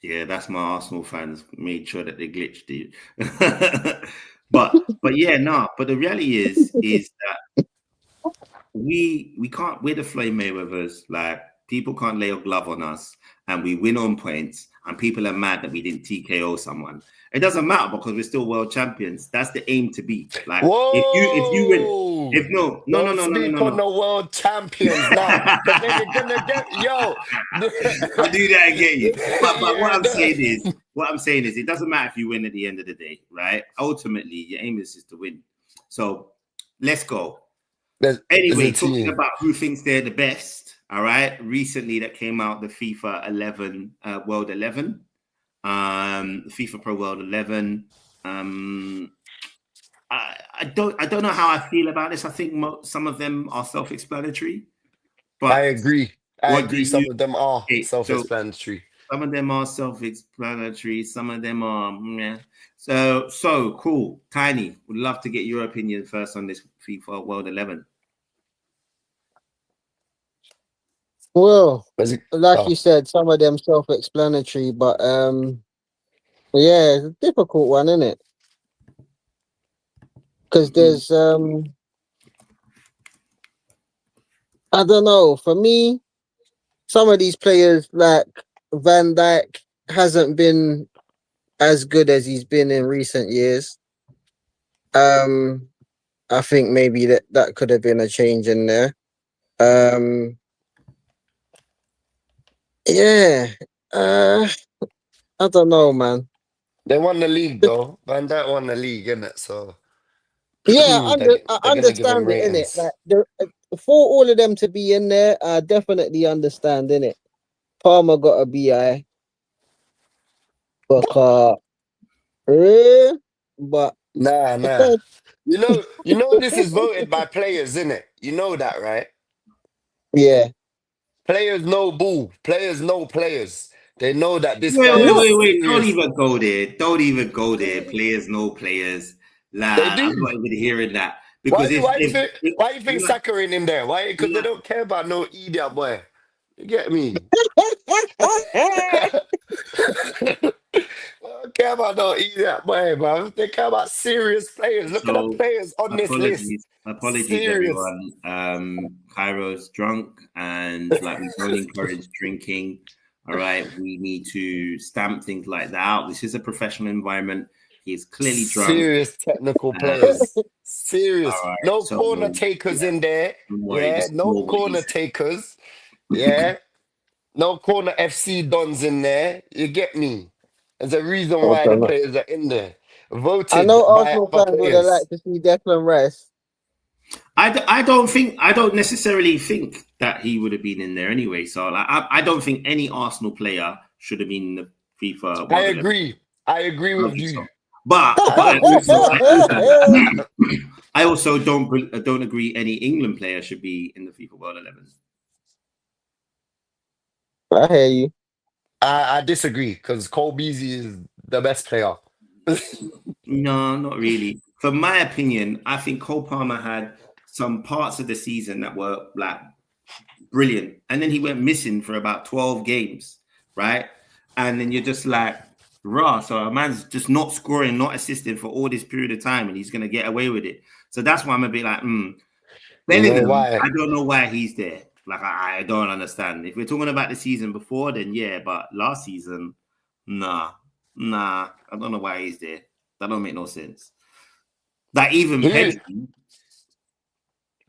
Yeah, that's my Arsenal fans made sure that they glitched it. but yeah, no. But the reality is that we can't. We're the Floyd Mayweathers. Like, people can't lay a glove on us, and we win on points. And people are mad that we didn't TKO someone. It doesn't matter because we're still world champions. That's the aim to be. Like, Whoa! if you win, if no. Don't speak on the world champions now, because then you're gonna get I'll do that again. But what I'm Yeah, saying is, it doesn't matter if you win at the end of the day, right? Ultimately, your aim is just to win. So let's go. Anyway, talking about who thinks they're the best. All right. Recently, that came out, the FIFA 11 World 11, FIFA Pro World 11. I don't know how I feel about this. I think some of them are self-explanatory. But I agree. Some you- of them are Okay, so- self-explanatory. some of them are self-explanatory. Some of them are meh. So cool. Tiny, would love to get your opinion first on this FIFA World 11. Well, Was it- like oh, you said, some of them self-explanatory, but yeah, it's a difficult one, isn't it? Because there's I don't know. For me, some of these players like Van Dijk hasn't been as good as he's been in recent years. I think maybe that could have been a change in there. Yeah. I don't know, man. they won the league though. Van Dijk won the league, innit? So Yeah, I they're gonna give him understand it, innit? ratings. Like, for all of them to be in there, I definitely understand, innit? Palmer got a BI. But Nah. You know this is voted by players, innit? You know that, right? yeah. Players know ball. Players know players. They know that this Wait. guy is Don't serious. even go there. Don't even go there. Players know players. Nah, They do. I'm not even hearing that. Why Because you think Saka in there? Why? Because they don't care about no idiot boy. You get me? They don't care about no idiot boy, man. They care about serious players. Look at the players on this list. Apologies, Serious. everyone. Cairo's drunk, and like, we don't encourage drinking. All right, we need to stamp things like that out. This is a professional environment. He's clearly drunk. Serious technical players. Serious. All right, No so, corner takers in there. don't worry, Yeah, this is no not what corner he said. takers. Yeah. No corner FC dons in there. You get me? There's a reason why the players are in there. Voted I know by Arsenal other fans would have players. liked to see Declan Rice. I don't necessarily think that he would have been in there anyway. So like, I don't think any Arsenal player should have been in the FIFA. I agree. I agree with Okay, you. so- But I also don't agree any England player should be in the FIFA World 11. I hear you. I disagree because Cole Beasley is the best player. No, not really. For my opinion, I think Cole Palmer had some parts of the season that were like brilliant, and then he went missing for about 12 games, right? And then you're just like, raw. So a man's just not scoring, not assisting for all this period of time, and he's gonna get away with it. So that's why I'm a bit like, You know Bellingham, why? I don't know why he's there. Like I don't understand. If we're talking about the season before, then yeah, but last season, nah. I don't know why he's there. That don't make no sense. Like even Who Pedri,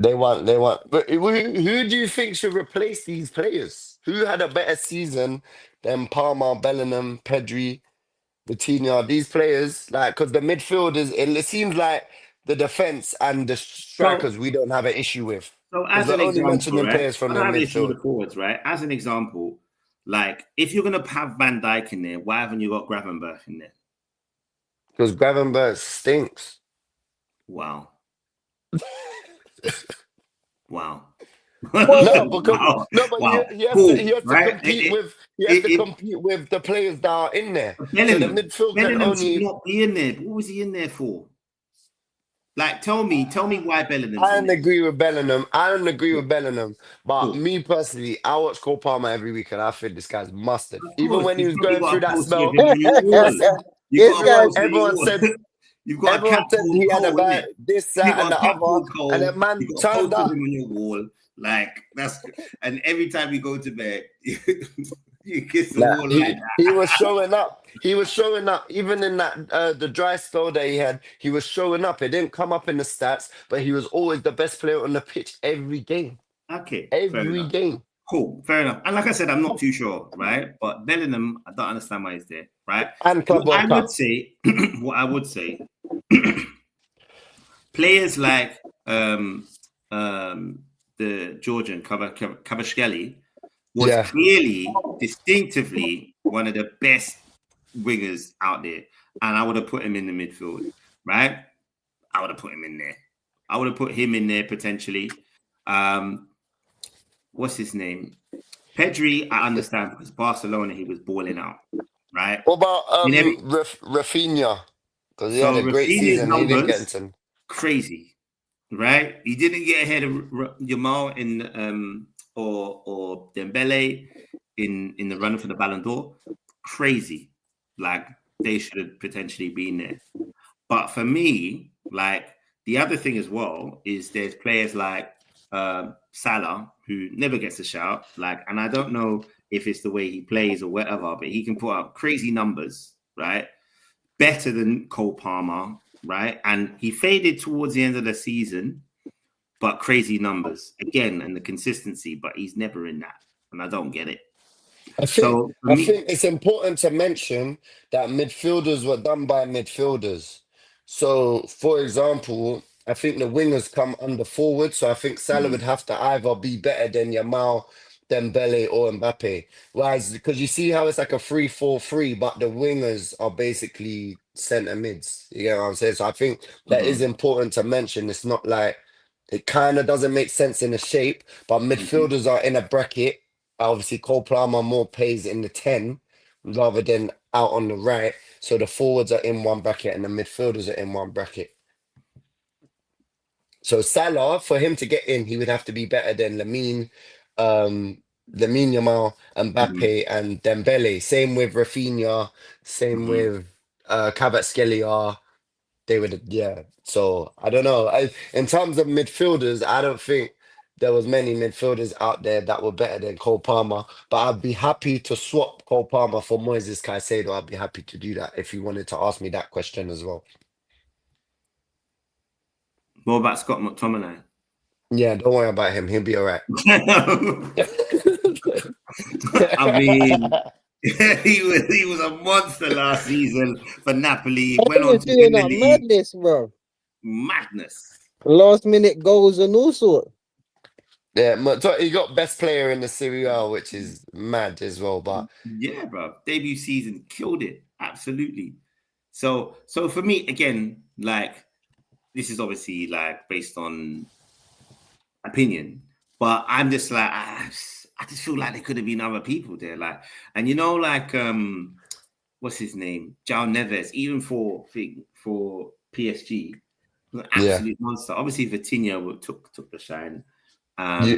they want. But who do you think should replace these players? Who had a better season than Palmer, Bellingham, Pedri, Vitinha? These players, like, because the midfielders, it seems like the defense and the so strikers we don't have an issue with so because as we're an only example, mentioning right? players from I the don't have an issue with midfield. the forwards, right? As an example, like if you're gonna have Van Dijk in there, why haven't you got Gravenberch in there? Because Gravenberch stinks. Wow. Wow. No, because Wow. no, but Wow. he has to Cool. he has to Right? compete with It, the players that are in there. So the Bellingham. midfield can Bellingham should only. not be in there. What was he in there for? Like, tell me why Bellingham's I in don't there. agree with Bellingham. I don't agree with Bellingham. But Cool. me personally, I watch Cole Palmer every week and I think this guy's mustard. Of Even course, when he you've was probably going got through a that poster of spell, him on your wall. You This got a guy's poster on your everyone wall. said You've got a everyone cap said called he had a Cole, bad innit? this, You that, and got the a cap other. called And Cole. then man You got a turned poster of up. him on your wall. Like that's and every time you go to bed, you kiss the Nah, wall like that. he was showing up. He was showing up. Even in that the dry spell that he had, he was showing up. It didn't come up in the stats, but he was always the best player on the pitch every game. Okay, fair Every enough. game. Cool, fair enough. And like I said, I'm not too sure, right? But Bellingham, I don't understand why he's there, right? And Club What I World would Cup. say, what I would say, players like the Georgian Kvaratskhelia was Yeah. clearly, distinctively one of the best wingers out there, and I would have put him in the midfield, right? I would have put him in there. I would have put him in there potentially. What's his name? Pedri, I understand because Barcelona, he was balling out, right? What about In every, Rafinha? Because he had so a great Rafinha's season. He didn't get numbers, into. crazy, right? He didn't get ahead of Yamal in or Dembele in the run for the Ballon d'Or. Crazy, like they should have potentially been there. But for me, like the other thing as well is there's players like Salah who never gets a shout. Like, and I don't know if it's the way he plays or whatever, but he can put up crazy numbers, right? Better than Cole Palmer, right? And he faded towards the end of the season, but crazy numbers again, and the consistency. But he's never in that, and I don't get it. I think it's important to mention that midfielders were done by midfielders. So, for example, I think the wingers come under forward. So I think Salah would have to either be better than Yamal, Dembele, or Mbappe. Whereas, because you see how it's like a 3-4-3, but the wingers are basically centre mids. You get what I'm saying? So I think that is important to mention. It's not like it kind of doesn't make sense in the shape, but midfielders are in a bracket. Obviously, Cole Palmer more plays in the 10 rather than out on the right. So the forwards are in one bracket and the midfielders are in one bracket. So Salah, for him to get in, he would have to be better than Lamine Yamal, Mbappe, and Dembele. Same with Rafinha. Same with Kvaratskhelia. They would, yeah. So I don't know. In terms of midfielders, I don't think there was many midfielders out there that were better than Cole Palmer. But I'd be happy to swap Cole Palmer for Moises Caicedo. I'd be happy to do that if you wanted to ask me that question as well. What about Scott McTominay? Yeah, don't worry about him. He'll be all right. I mean, he was a monster last season for Napoli. Went on to doing win the that league. madness, bro. Madness. Last minute goals and all sorts. Yeah, he got best player in the Serie A, which is mad as well. But yeah, bro, debut season killed it. Absolutely. So for me, again, like this is obviously like based on opinion, but I'm just like I just feel like there could have been other people there. Like, and you know, like what's his name? João Neves, even for PSG, was an Yeah. absolute monster. Obviously, Vitinha took the shine. But Yeah,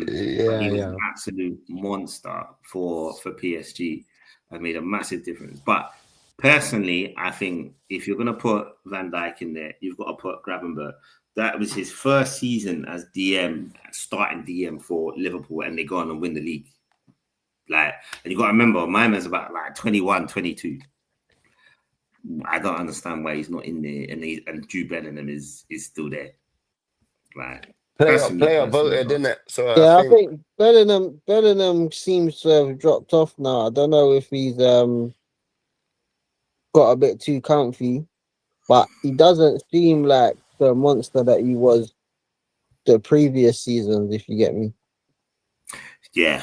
he was yeah. an absolute monster for PSG and made a massive difference. But personally, I think if you're going to put Van Dijk in there, you've got to put Gravenberch. That was his first season as DM, starting DM for Liverpool, and they go on and win the league. Like, and you got to remember, my man's about like 21, 22. I don't understand why he's not in there, and Jude Bellingham is still there. Like, Player voted, didn't it? So I Yeah, I think think Bellingham seems to have dropped off now. I don't know if he's got a bit too comfy, but he doesn't seem like the monster that he was the previous seasons, if you get me. Yeah.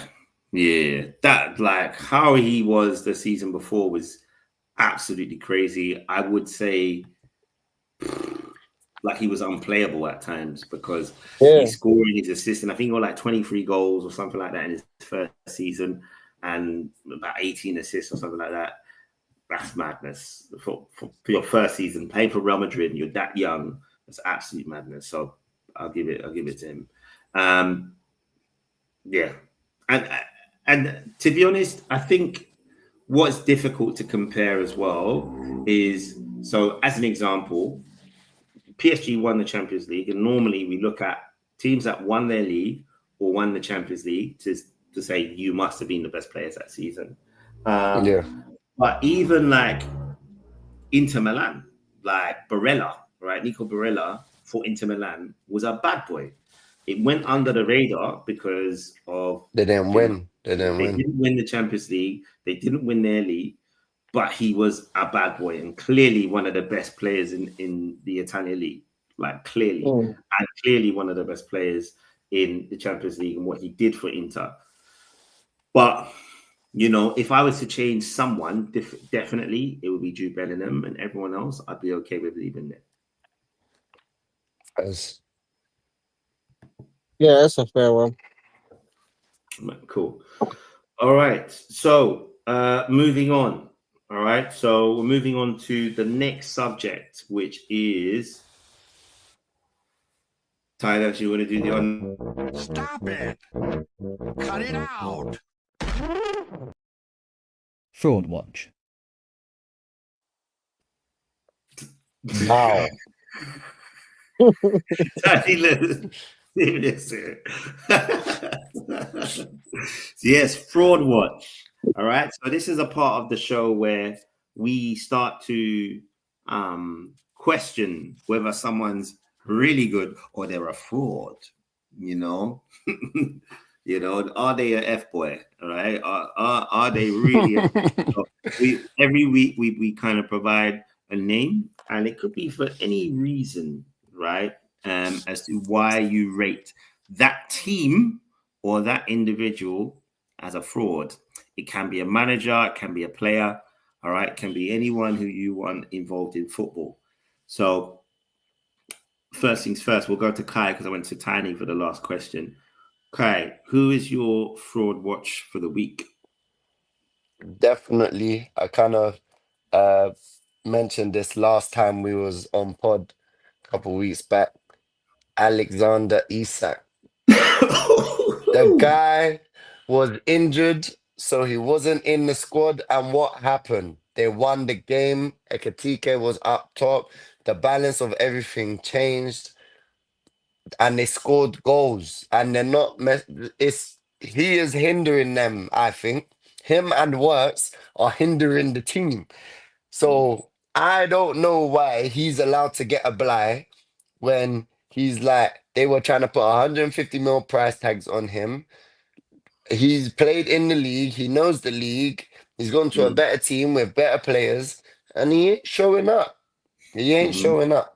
That, like, how he was the season before was absolutely crazy. I would say like he was unplayable at times because he's scoring, he's assisting. I think he got like 23 goals or something like that in his first season and about 18 assists or something like that. That's madness for your first season. Playing for Real Madrid and you're that young, that's absolute madness. So I'll give it to him. Yeah. And to be honest, I think what's difficult to compare as well is, so as an example, PSG won the Champions League, and normally we look at teams that won their league or won the Champions League to say you must have been the best players that season. yeah. But even like Inter Milan, like Barella, right? Nico Barella for Inter Milan was a bad boy. It went under the radar because of They didn't win. They didn't they win. didn't win the Champions League. They didn't win their league, but he was a bad boy and clearly one of the best players in the Italian league. Like clearly, and clearly one of the best players in the Champions League and what he did for Inter. But you know, if I was to change someone, definitely it would be Jude Bellingham, and everyone else, I'd be okay with leaving it. Yeah, that's a fair one. Cool. All right. So moving on. All right. So we're moving on to the next subject, which is Tyler, do you want to do the on? Stop it! Cut it out! Fraud Watch. Wow. Yes, Fraud Watch. All right. So this is a part of the show where we start to question whether someone's really good or they're a fraud. You know, are they a F boy? All right. Are they really? Every week we kind of provide a name, and it could be for any reason, right? As to why you rate that team or that individual as a fraud. It can be a manager, it can be a player, all right? It can be anyone who you want involved in football. So first things first, we'll go to Kai because I went to Tiny for the last question. Kai, who is your fraud watch for the week? Definitely. I kind of mentioned this last time we was on pod a couple of weeks back. Alexander Isak. The guy was injured, so he wasn't in the squad. And what happened? They won the game. Ekitike was up top. The balance of everything changed, and they scored goals. And they're not. He is hindering them. I think him and Works are hindering the team. So I don't know why he's allowed to get a bly when he's like, they were trying to put 150 mil price tags on him. He's played in the league. He knows the league. He's gone to a better team with better players, and he ain't showing up. He ain't showing up.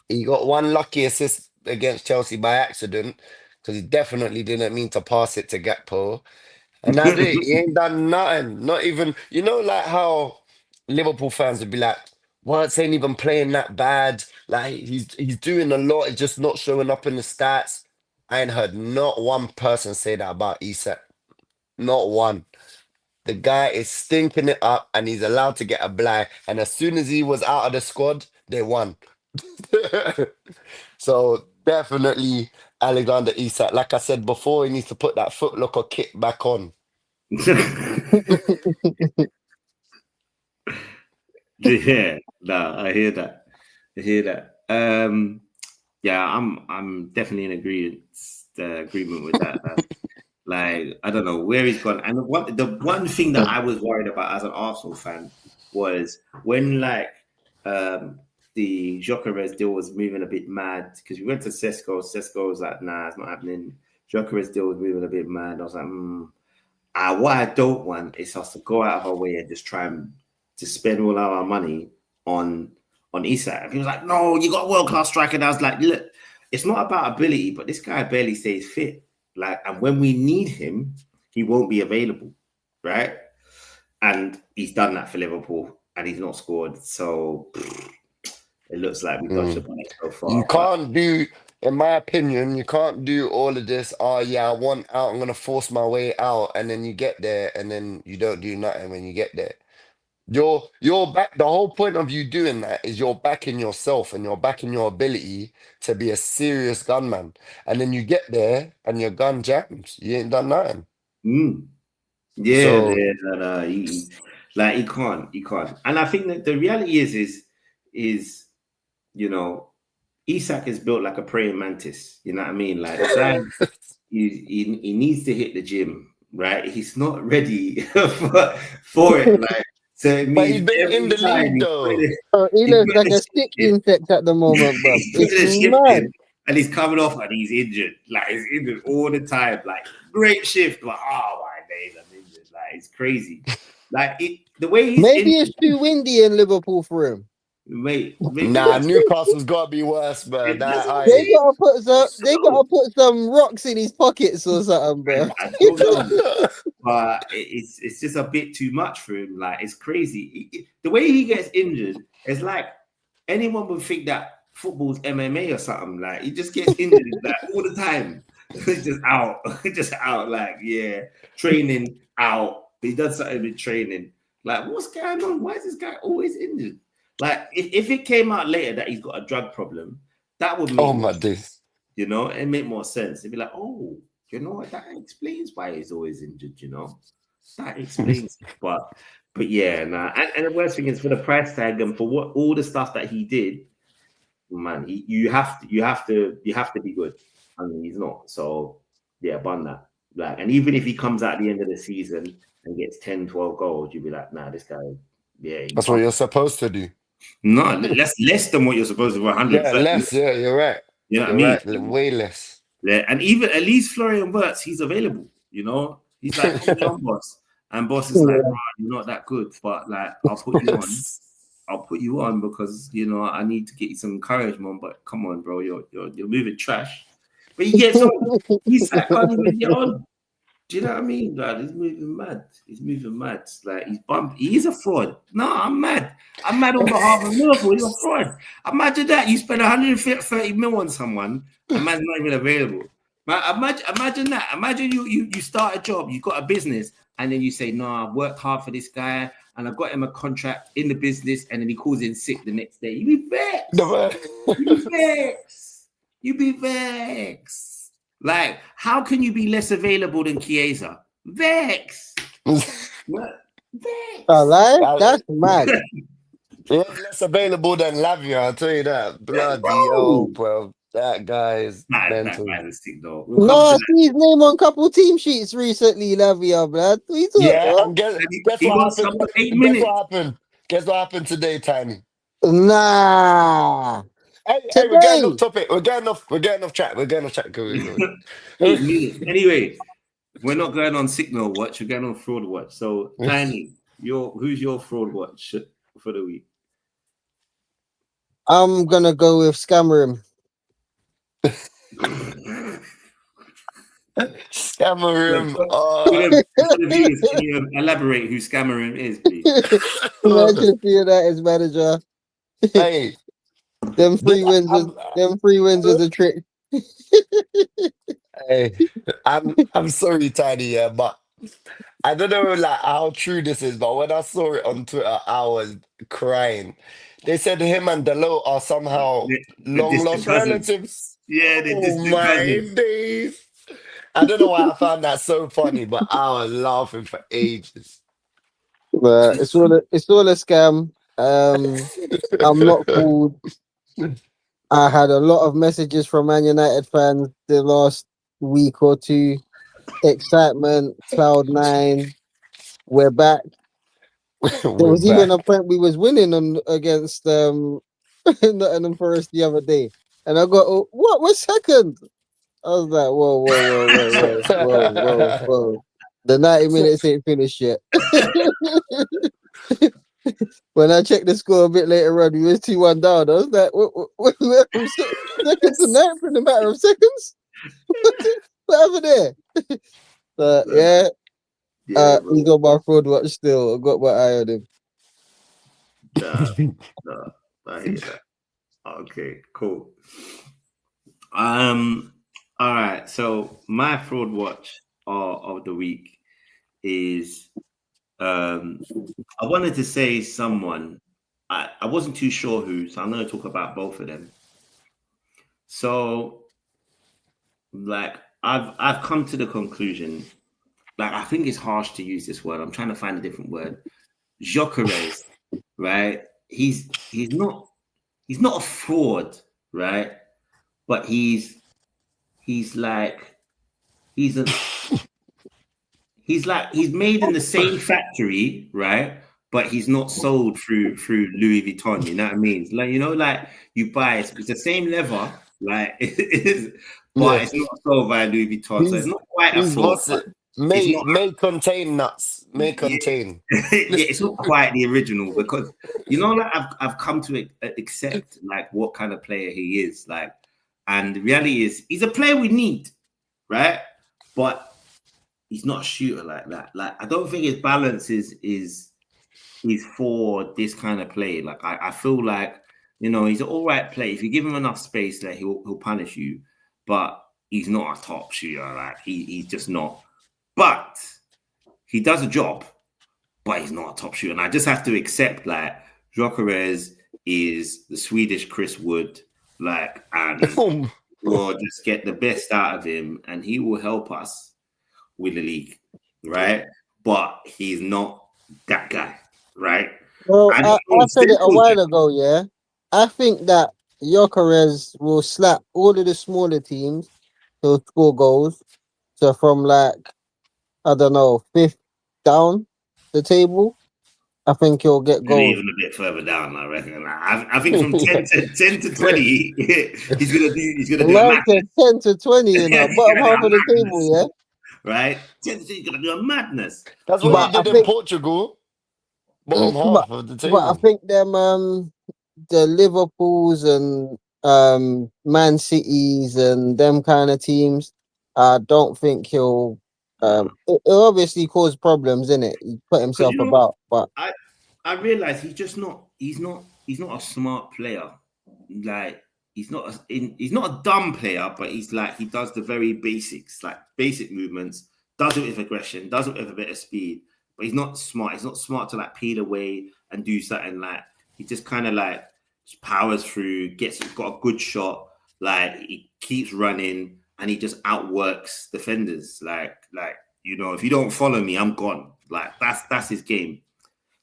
He got one lucky assist against Chelsea by accident because he definitely didn't mean to pass it to Gakpo. And that's it. He ain't done nothing. Not even, like how Liverpool fans would be like, Words ain't even playing that bad. Like he's doing a lot. He's just not showing up in the stats. I ain't heard not one person say that about Isak. Not one. The guy is stinking it up and he's allowed to get a blag. And as soon as he was out of the squad, they won. So definitely Alexander Isak. Like I said before, he needs to put that Foot Locker kit back on. Yeah, no, I hear that. I hear that. Yeah, I'm definitely in agreement with that. Like, I don't know where he's gone. And the one thing that I was worried about as an Arsenal fan was when the Gyökeres deal was moving a bit mad, because we went to Sesko. Sesko was like, nah, it's not happening. Gyökeres deal was moving a bit mad. I was like, what I don't want is us to go out of our way and just try and to spend all our money on Isak. And he was like, no, you got a world-class striker. And I was like, look, it's not about ability, but this guy barely stays fit. Like, and when we need him, he won't be available, right? And he's done that for Liverpool, and he's not scored. So it looks like we dodged the bullet so far. You can't do, in my opinion, you can't do all of this. Oh yeah, I want out. I'm gonna force my way out, and then you get there, and then you don't do nothing when you get there. You're back. The whole point of you doing that is you're backing yourself and you're backing your ability to be a serious gunman. And then you get there and your gun jams. You ain't done nothing. Yeah, So- yeah, he can't. And I think that the reality is, you know, Isak is built like a praying mantis. You know what I mean? Like, he needs to hit the gym, right? He's not ready for it. Like, so it But means he's been in the league though. He looks like a stick insect at the moment, bro. It's mad. and he's coming off and he's injured. Like, he's injured all the time. Like, great shift. Like, oh my days, I'm injured. Like, it's crazy. Like, the way he's Maybe injured, it's too windy in Liverpool for him. mate. Nah, Newcastle's got to be worse, bro. They gotta put some rocks in his pockets or something, bro. I don't know. But it's just a bit too much for him. Like, it's crazy. The way he gets injured, it's like anyone would think that football's MMA or something. Like, he just gets injured like all the time. He's just out. Like, yeah, training out. He does something with training. Like, what's going on? Why is this guy always injured? Like, if it came out later that he's got a drug problem, that would make Oh my days. you know, it make more sense. It'd be like, oh, you know what? That explains why he's always injured. You know, that explains. but yeah, nah. And the worst thing is for the price tag and for what all the stuff that he did, man. You have to be good. I mean, he's not. So yeah, bun that. Like, and even if he comes out at the end of the season and gets 10, 12 goals, you'll be like, nah, this guy. Yeah, That's what you're supposed to do. no, less than what you're supposed to. 100. Yeah, less. Yeah, you're right. You know what You're I mean? right. Way less. Yeah, and even at least Florian Wirtz, he's available. You know, he's like, come on, boss, and boss is like, "Bro, you're not that good, but like, I'll put you on. I'll put you on because you know I need to get you some encouragement. But come on, bro, you're moving trash. But he gets on. He's like, can't even get on. Do you know what I mean? Like, he's moving mad. Like, he's bumped. He's a fraud. No, I'm mad. I'm mad on behalf of Liverpool. He's a fraud. Imagine that. You spend 130 mil on someone, and man's not even available. Imagine that. Imagine you start a job, you got a business, and then you say, no, I've worked hard for this guy, and I've got him a contract in the business, and then he calls in sick the next day. You be vexed. You be vexed. Like, how can you be less available than Chiesa? Vex. Vex. That's mad. Yeah, less available than Lavia, I'll tell you that. Bloody bro. hell, bro. That guy is That mental. man is sick, though. No, I see his name on a couple team sheets recently, Lavia, blood. Yeah, and guess He what wants happened? some 8 Guess minutes. what happened? Guess what happened today, Tiny? Nah. Hey, we're getting off topic. We're getting off track. Go. 8 minutes. Anyway, we're not going on signal watch. We're going on fraud watch. So, Tiny, who's your fraud watch for the week? I'm gonna go with Scammering. Scammer For the viewers, can you elaborate who Scammering is, please? Manchester United's manager. Hey, Them three wins was a trick. hey, I'm sorry, Tiny, yeah, but I don't know like how true this is, but when I saw it on Twitter, I was crying. They said him and Delo are somehow They're long distant lost cousins. relatives. Yeah, they're Oh distant my cousins. days. I don't know why I found that so funny, but I was laughing for ages. But it's all a scam. I'm not fooled. I had a lot of messages from Man United fans the last week or two. Excitement, cloud 9. We're back. There We're was even a back. point we was winning on against Nottingham Forest the other day, and I got, "Oh, what? We're second." I was like, whoa, whoa, whoa, whoa, whoa, whoa, whoa, whoa. The 90 minutes ain't finished yet. When I checked the score a bit later on, we was 2-1 down. I was like, what, from second to ninth in a matter of seconds? What happened there? But yeah, Yeah, he's bro. on my fraud watch still. I got my eye on him. Nah, I hear that. Okay, cool. All right. So my fraud watch of the week is I wanted to say someone. I wasn't too sure who, so I'm going to talk about both of them. So, like, I've come to the conclusion. Like, I think it's harsh to use this word. I'm trying to find a different word. Gyökeres, right? He's not a fraud, right? But he's made in the same factory, right? But he's not sold through Louis Vuitton. You know what I mean? Like, you know, like you buy it's the same leather, like it is, but Yeah. it's not sold by Louis Vuitton. So it's not quite a He's fraud. what's But it? it's May contain nuts. May yeah, contain. yeah, it's not quite the original because you know, like I've come to accept like what kind of player he is, like, and the reality is he's a player we need, right? But he's not a shooter like that. Like I don't think his balance is for this kind of play. Like I feel like, you know, he's an all right player. If you give him enough space, like he'll punish you, but he's not a top shooter. Like he's just not. But he does a job, but he's not a top shooter. And I just have to accept like Gyökeres is the Swedish Chris Wood, like, and we'll just get the best out of him, and he will help us win the league, right? But he's not that guy, right? Well, And I said it a while ago, yeah. I think that Gyökeres will slap all of the smaller teams. He'll score goals. So from like, I don't know, 5th down the table, I think he'll get goals. even a bit further down, I reckon. I think from 10 to 20, he's gonna do a Man madness. said 10 to 20 in Yeah, the he's bottom gonna do half a of the madness. table, yeah. Right? 10 to 20, he's gonna do a madness. That's what But he did I in think- Portugal. Bottom But half of the But I table. think them the Liverpools and Man Cities and them kind of teams, I don't think he'll it'll obviously cause problems in it. He put himself you know, about, but I realize he's not a smart player. Like he's not a dumb player, but he's like he does the very basics, like basic movements, does it with aggression, does it with a bit of speed, but he's not smart. He's not smart to like peel away and do something. Like he just kind of like just powers through, got a good shot, like he keeps running and he just outworks defenders. Like you know, if you don't follow me, I'm gone. Like that's his game.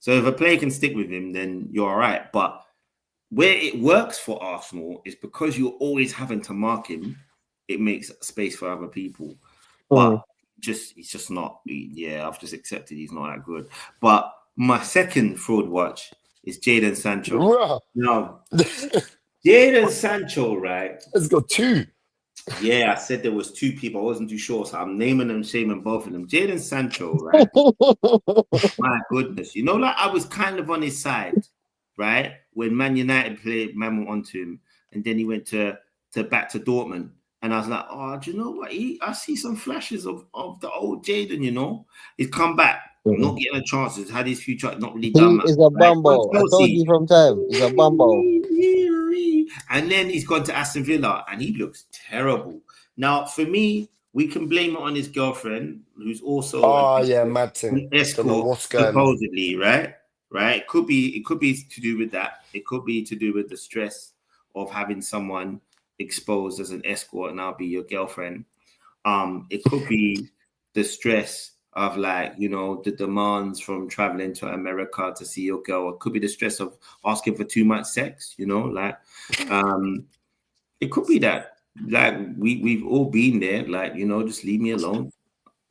So if a player can stick with him, then you're all right. But where it works for Arsenal is because you're always having to mark him. It makes space for other people. But he's just not. Yeah, I've just accepted he's not that good. But my second fraud watch is Jadon Sancho. Bruh. No, Jadon Sancho, right? Let's go 2. Yeah, I said there was 2 people. I wasn't too sure, so I'm naming and shaming both of them. Jadon Sancho, right? My goodness, you know, like I was kind of on his side, right? When Man United played, man went onto him, and then he went to back to Dortmund, and I was like, oh, do you know what? I see some flashes of the old Jadon. You know, he's come back, not getting a chance. He's had his future, not really done. He is a bumble. I told you from time. He's a bumble. And then he's gone to Aston Villa, and he looks terrible. Now, for me, we can blame it on his girlfriend, who's also Oh yeah, mad thing. an Don't know escort, what's going on. supposedly, right? Right? It could be to do with that. It could be to do with the stress of having someone exposed as an escort and now be your girlfriend. It could be the stress of, like, you know, the demands from traveling to America to see your girl. It could be the stress of asking for too much sex, you know, like it could be that, like, we've all been there, like, you know, just leave me alone,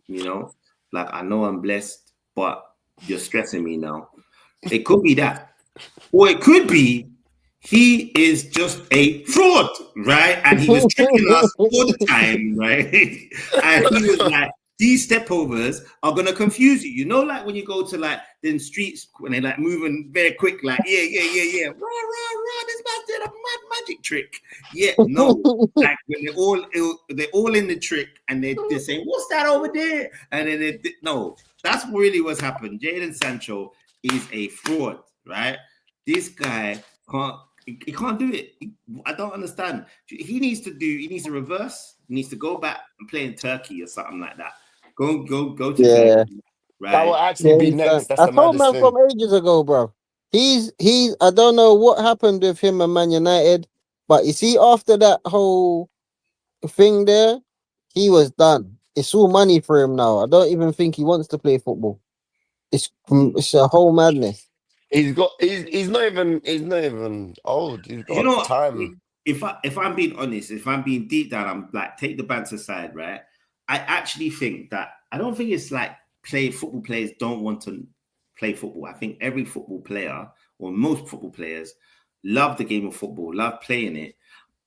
you know, like, I know I'm blessed, but you're stressing me now. It could be that, or it could be he is just a fraud, right? And he was tricking us all the time, right? And he was like, these stepovers are gonna confuse you. You know, like when you go to like the streets when they're like moving very quick, like yeah. Rah, this man did a mad magic trick. Yeah, no, like when they're all in the trick and they're saying, what's that over there? And then no, that's really what's happened. Jadon Sancho is a fraud, right? This guy he can't do it. I don't understand. He needs to reverse. He needs to go back and play in Turkey or something like that. Go to Turkey, right? That will actually be next. That's I the told maddest man thing. from ages ago, bro. He's I don't know what happened with him and Man United, but you see, after that whole thing there, he was done. It's all money for him now. I don't even think he wants to play football. It's a whole madness. He's not even old. He's got You know, time. if I'm being honest, if I'm being deep down, I'm like, take the banter aside, right? I actually think that I don't think it's like football players don't want to play football. I think every football player, or most football players, love the game of football, love playing it.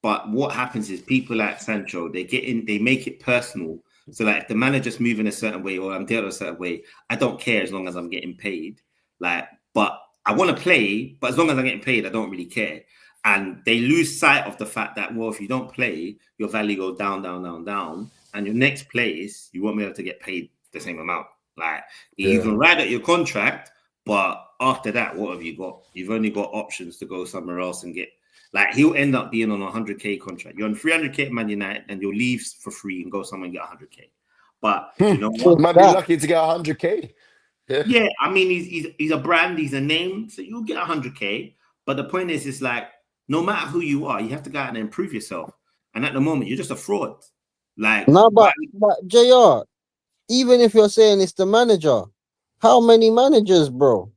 But what happens is people like Sancho, they make it personal. So like if the manager's moving a certain way or I'm dealing a certain way, I don't care as long as I'm getting paid. Like, but I want to play, but as long as I'm getting paid, I don't really care. And they lose sight of the fact that, well, if you don't play, your value goes down. And your next place, you won't be able to get paid the same amount. Like, you can ride out your contract, but after that, what have you got? You've only got options to go somewhere else and get, like, he'll end up being on a 100K contract. You're on 300K at Man United and you'll leave for free and go somewhere and get 100K. But you know what? Might be lucky to get 100K. Yeah, I mean, he's a brand, he's a name, so you'll get 100K. But the point is, it's like, no matter who you are, you have to go out and improve yourself. And at the moment, you're just a fraud. Like, no, but JR, even if you're saying it's the manager, how many managers, bro?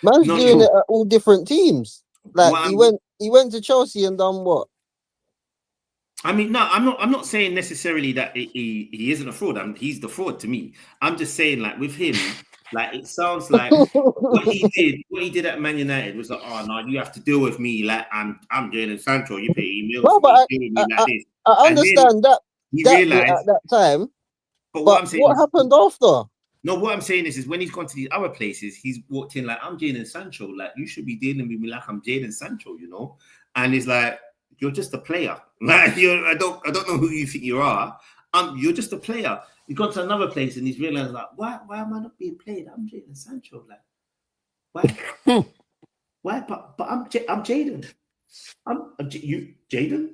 Man's doing it at all different teams. Like, he went to Chelsea and done what? I mean, no, I'm not saying necessarily that he isn't a fraud. He's the fraud to me. I'm just saying, like, with him, like, it sounds like what he did at Man United was like, oh no, you have to deal with me like I'm Jadon Sancho. You pay emails, No, but deal with me like this. I understand that. He that realized at that time. But what I'm saying, what happened after? No, what I'm saying is when he's gone to these other places, he's walked in like, I'm Jadon Sancho. Like, you should be dealing with me like I'm Jadon Sancho, you know? And he's like, you're just a player. Like, I don't know who you think you are. You're just a player. He's gone to another place and he's realized, like, why am I not being played? I'm Jadon Sancho. Like, why? But I'm Jadon. You Jadon?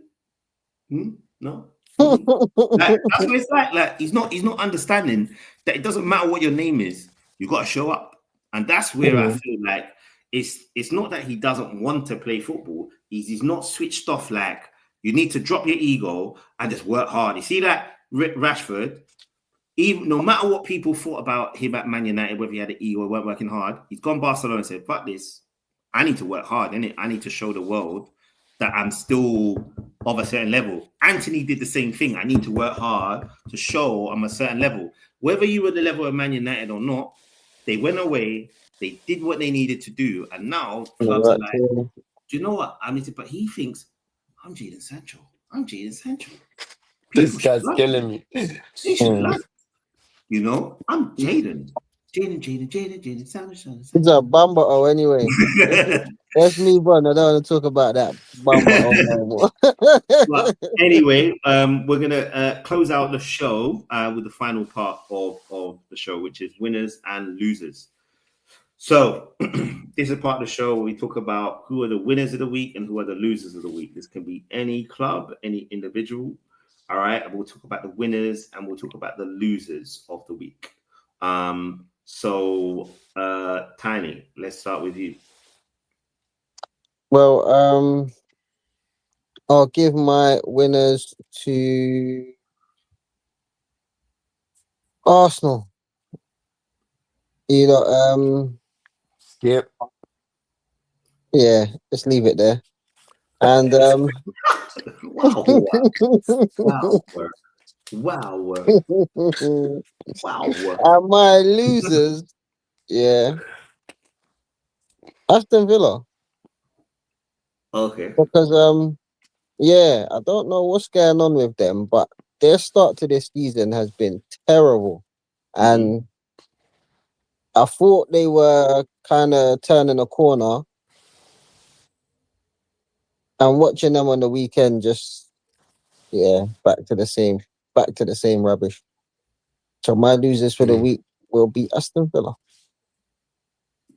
No. Like, that's what it's like. Like, he's not understanding that it doesn't matter what your name is, you got to show up. And that's where I feel like it's not that he doesn't want to play football. He's not switched off. Like, you need to drop your ego and just work hard. You see that Rashford, even no matter what people thought about him at Man United, whether he had an ego or weren't working hard, he's gone Barcelona and said, fuck this, I need to work hard, innit? I need to show the world that I'm still of a certain level. Anthony did the same thing. I need to work hard to show I'm a certain level. Whether you were the level of Man United or not, they went away, they did what they needed to do, and now clubs are like, do you know what? But he thinks, I'm Jadon Sancho. I'm Jadon Sancho. This guy's killing me. They should love it. You know, I'm Jadon. Jadon Sancho. It's a bumbo anyway. Let's move on. I don't want to talk about that bumbo. But anyway, we're gonna close out the show with the final part of the show, which is winners and losers. So this is part of the show where we talk about who are the winners of the week and who are the losers of the week. This can be any club, any individual. All right, and we'll talk about the winners and we'll talk about the losers of the week. So Tiny, let's start with you. Well, I'll give my winners to Arsenal. You know, Skip. yeah, just leave it there. And Wow. Wow. and my losers, yeah, Aston Villa. Okay. Because yeah, I don't know what's going on with them, but their start to this season has been terrible. And I thought they were kind of turning a corner. And watching them on the weekend, just back to the same rubbish. So my losers for the week will be Aston Villa.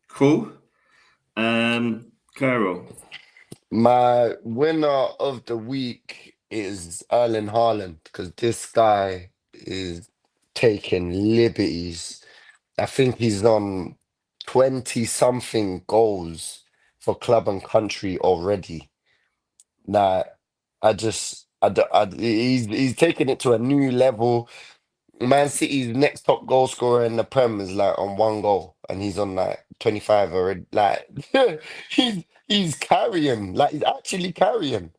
Cool. Carol. My winner of the week is Erling Haaland because this guy is taking liberties. I think he's on 20 something goals for club and country already. Nah, he's taking it to a new level. Man City's next top goal scorer in the Prem is like on 1 goal, and he's on like 25 already. Like he's carrying, like he's actually carrying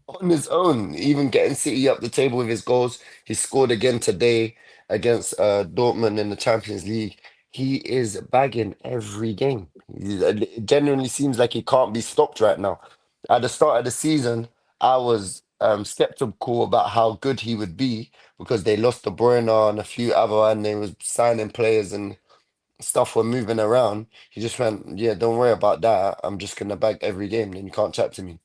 on his own, even getting City up the table with his goals. He scored again today against Dortmund in the Champions League. He is bagging every game. It genuinely seems like he can't be stopped right now. At the start of the season, I was skeptical about how good he would be because they lost De Bruyne and a few other, and they was signing players and stuff were moving around. He just went, yeah, don't worry about that. I'm just gonna bag every game, then you can't chat to me.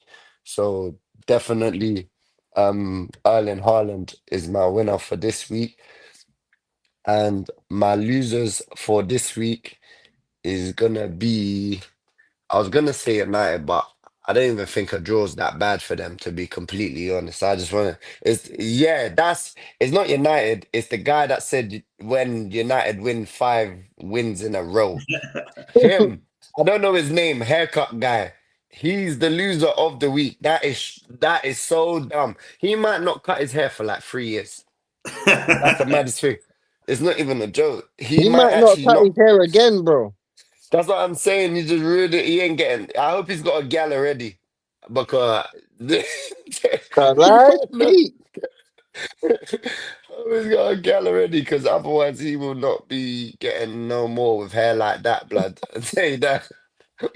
So definitely, Erling Haaland is my winner for this week, and my losers for this week is gonna be. I was gonna say United, but I don't even think a draw's that bad for them, to be completely honest. I just wanna it's not United, it's the guy that said when United win 5 wins in a row. Him. I don't know his name, haircut guy. He's the loser of the week. That is so dumb. He might not cut his hair for like 3 years. That's the maddest thing. It's not even a joke. He He might might not actually cut not. his hair again, bro. That's what I'm saying. He just really, he ain't getting. I hope he's got a gal already, because he Right? might not. I hope he's got a gal already, because otherwise he will not be getting no more with hair like that, blood. I tell you that.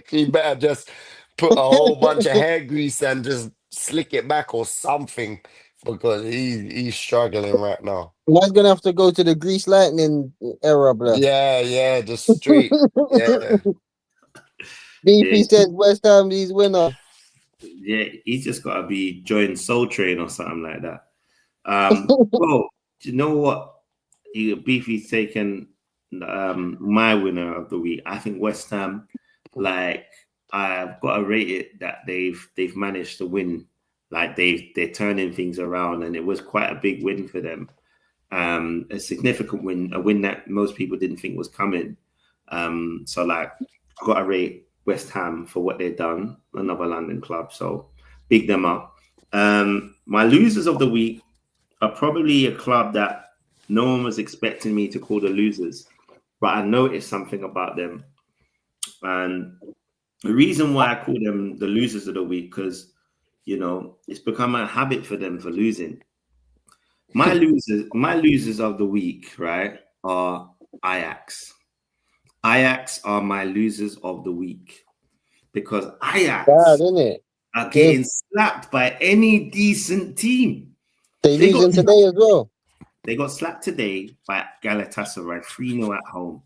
He better just put a whole bunch of hair grease and just slick it back or something, because he's struggling right now. Man's gonna have to go to the Grease Lightning era, bro. Yeah, just straight. Yeah. BP says West Ham these winner. Yeah, he's just got to be joined Soul Train or something like that. Well, do you know what? Beefy's taken my winner of the week. I think West Ham, like, I've got to rate it that they've managed to win. Like they're turning things around, and it was quite a big win for them. A significant win, a win that most people didn't think was coming. So like, I've got to rate West Ham for what they've done, another London club. So big them up. My losers of the week are probably a club that no one was expecting me to call the losers, but I noticed something about them. And the reason why I call them the losers of the week, because, you know, it's become a habit for them for losing. My losers of the week, right, are Ajax. Ajax are my losers of the week because Ajax Bad, isn't it? are getting slapped by any decent team. They losing today as well. They got slapped today by Galatasaray 3-0 at home,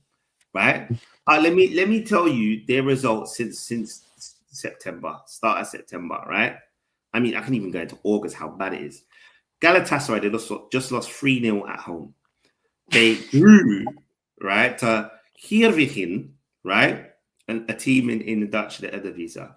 right? Let me tell you their results since September, start of September, right? I mean, I can even go into August, how bad it is. Galatasaray, they just lost 3-0 at home. They drew, right, to Heerenveen, right, and a team in the Dutch, the Eredivisie.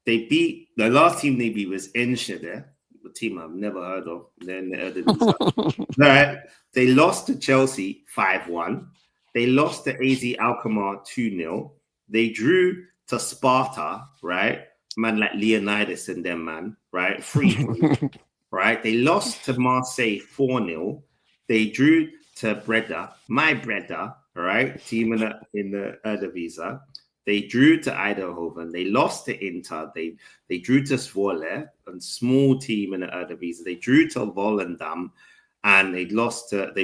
They beat, the last team they beat was Enschede, a team I've never heard of. They're in the Eredivisie. Right? They lost to Chelsea 5-1. They lost to AZ Alkmaar 2-0. They drew to Sparta, right? Man like Leonidas and them, man, right? 3-3, right? They lost to Marseille 4-0. They drew to Breda, my Breda, right? Team in the Eredivisie. They drew to Eindhoven. They lost to Inter. They drew to Zwolle, a small team in the Eredivisie. They drew to Volendam, and they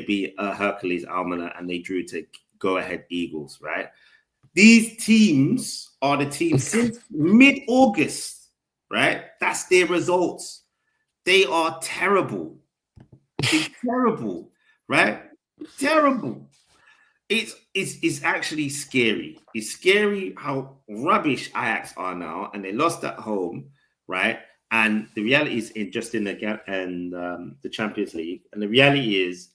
beat Hercules Almere, and they drew to Go Ahead Eagles, right? These teams are the teams since mid-August, right? That's their results. They are terrible. They're terrible, right? Terrible. It's actually scary. It's scary how rubbish Ajax are now, and they lost at home, right? And the reality is in the Champions League, and the reality is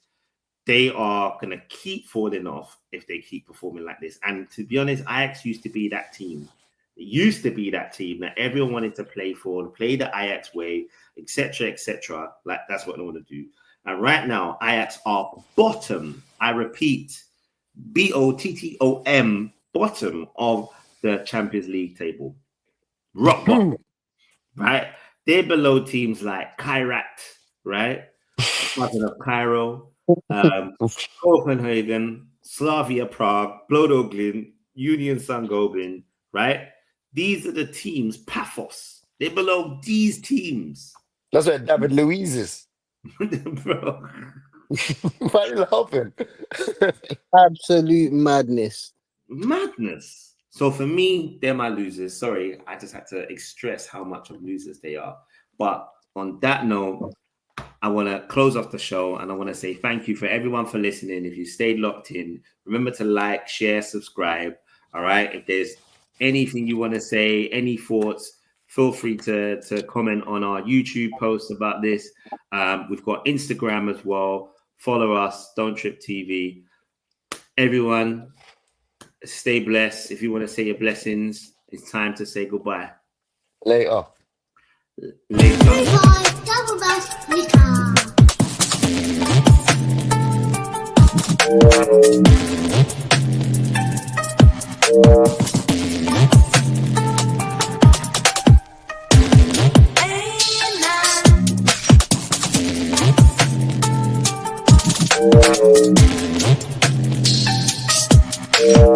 they are going to keep falling off if they keep performing like this. And to be honest, Ajax used to be that team. It used to be that team that everyone wanted to play for, play the Ajax way, etc., etc. Like that's what they want to do. And right now, Ajax are bottom. I repeat, BOTTOM, bottom of the Champions League table. Rock bottom, right? They're below teams like Kairat, right? Spartan of Cairo, Copenhagen, Slavia Prague, Bodo Glimt, Union Saint-Gobain, right? These are the teams, Paphos. They're below these teams. That's where David Luiz is. Bro. Why are you laughing? Absolute madness. Madness. So for me, they're my losers. Sorry, I just had to stress how much of losers they are. But on that note, I want to close off the show, and I want to say thank you for everyone for listening. If you stayed locked in, remember to like, share, subscribe. All right. If there's anything you want to say, any thoughts, feel free to comment on our YouTube post about this. We've got Instagram as well. Follow us, Don't Trip TV. Everyone, stay blessed. If you want to say your blessings, it's time to say goodbye. Later. Later. Goodbye, Double Bass Nika. Amen.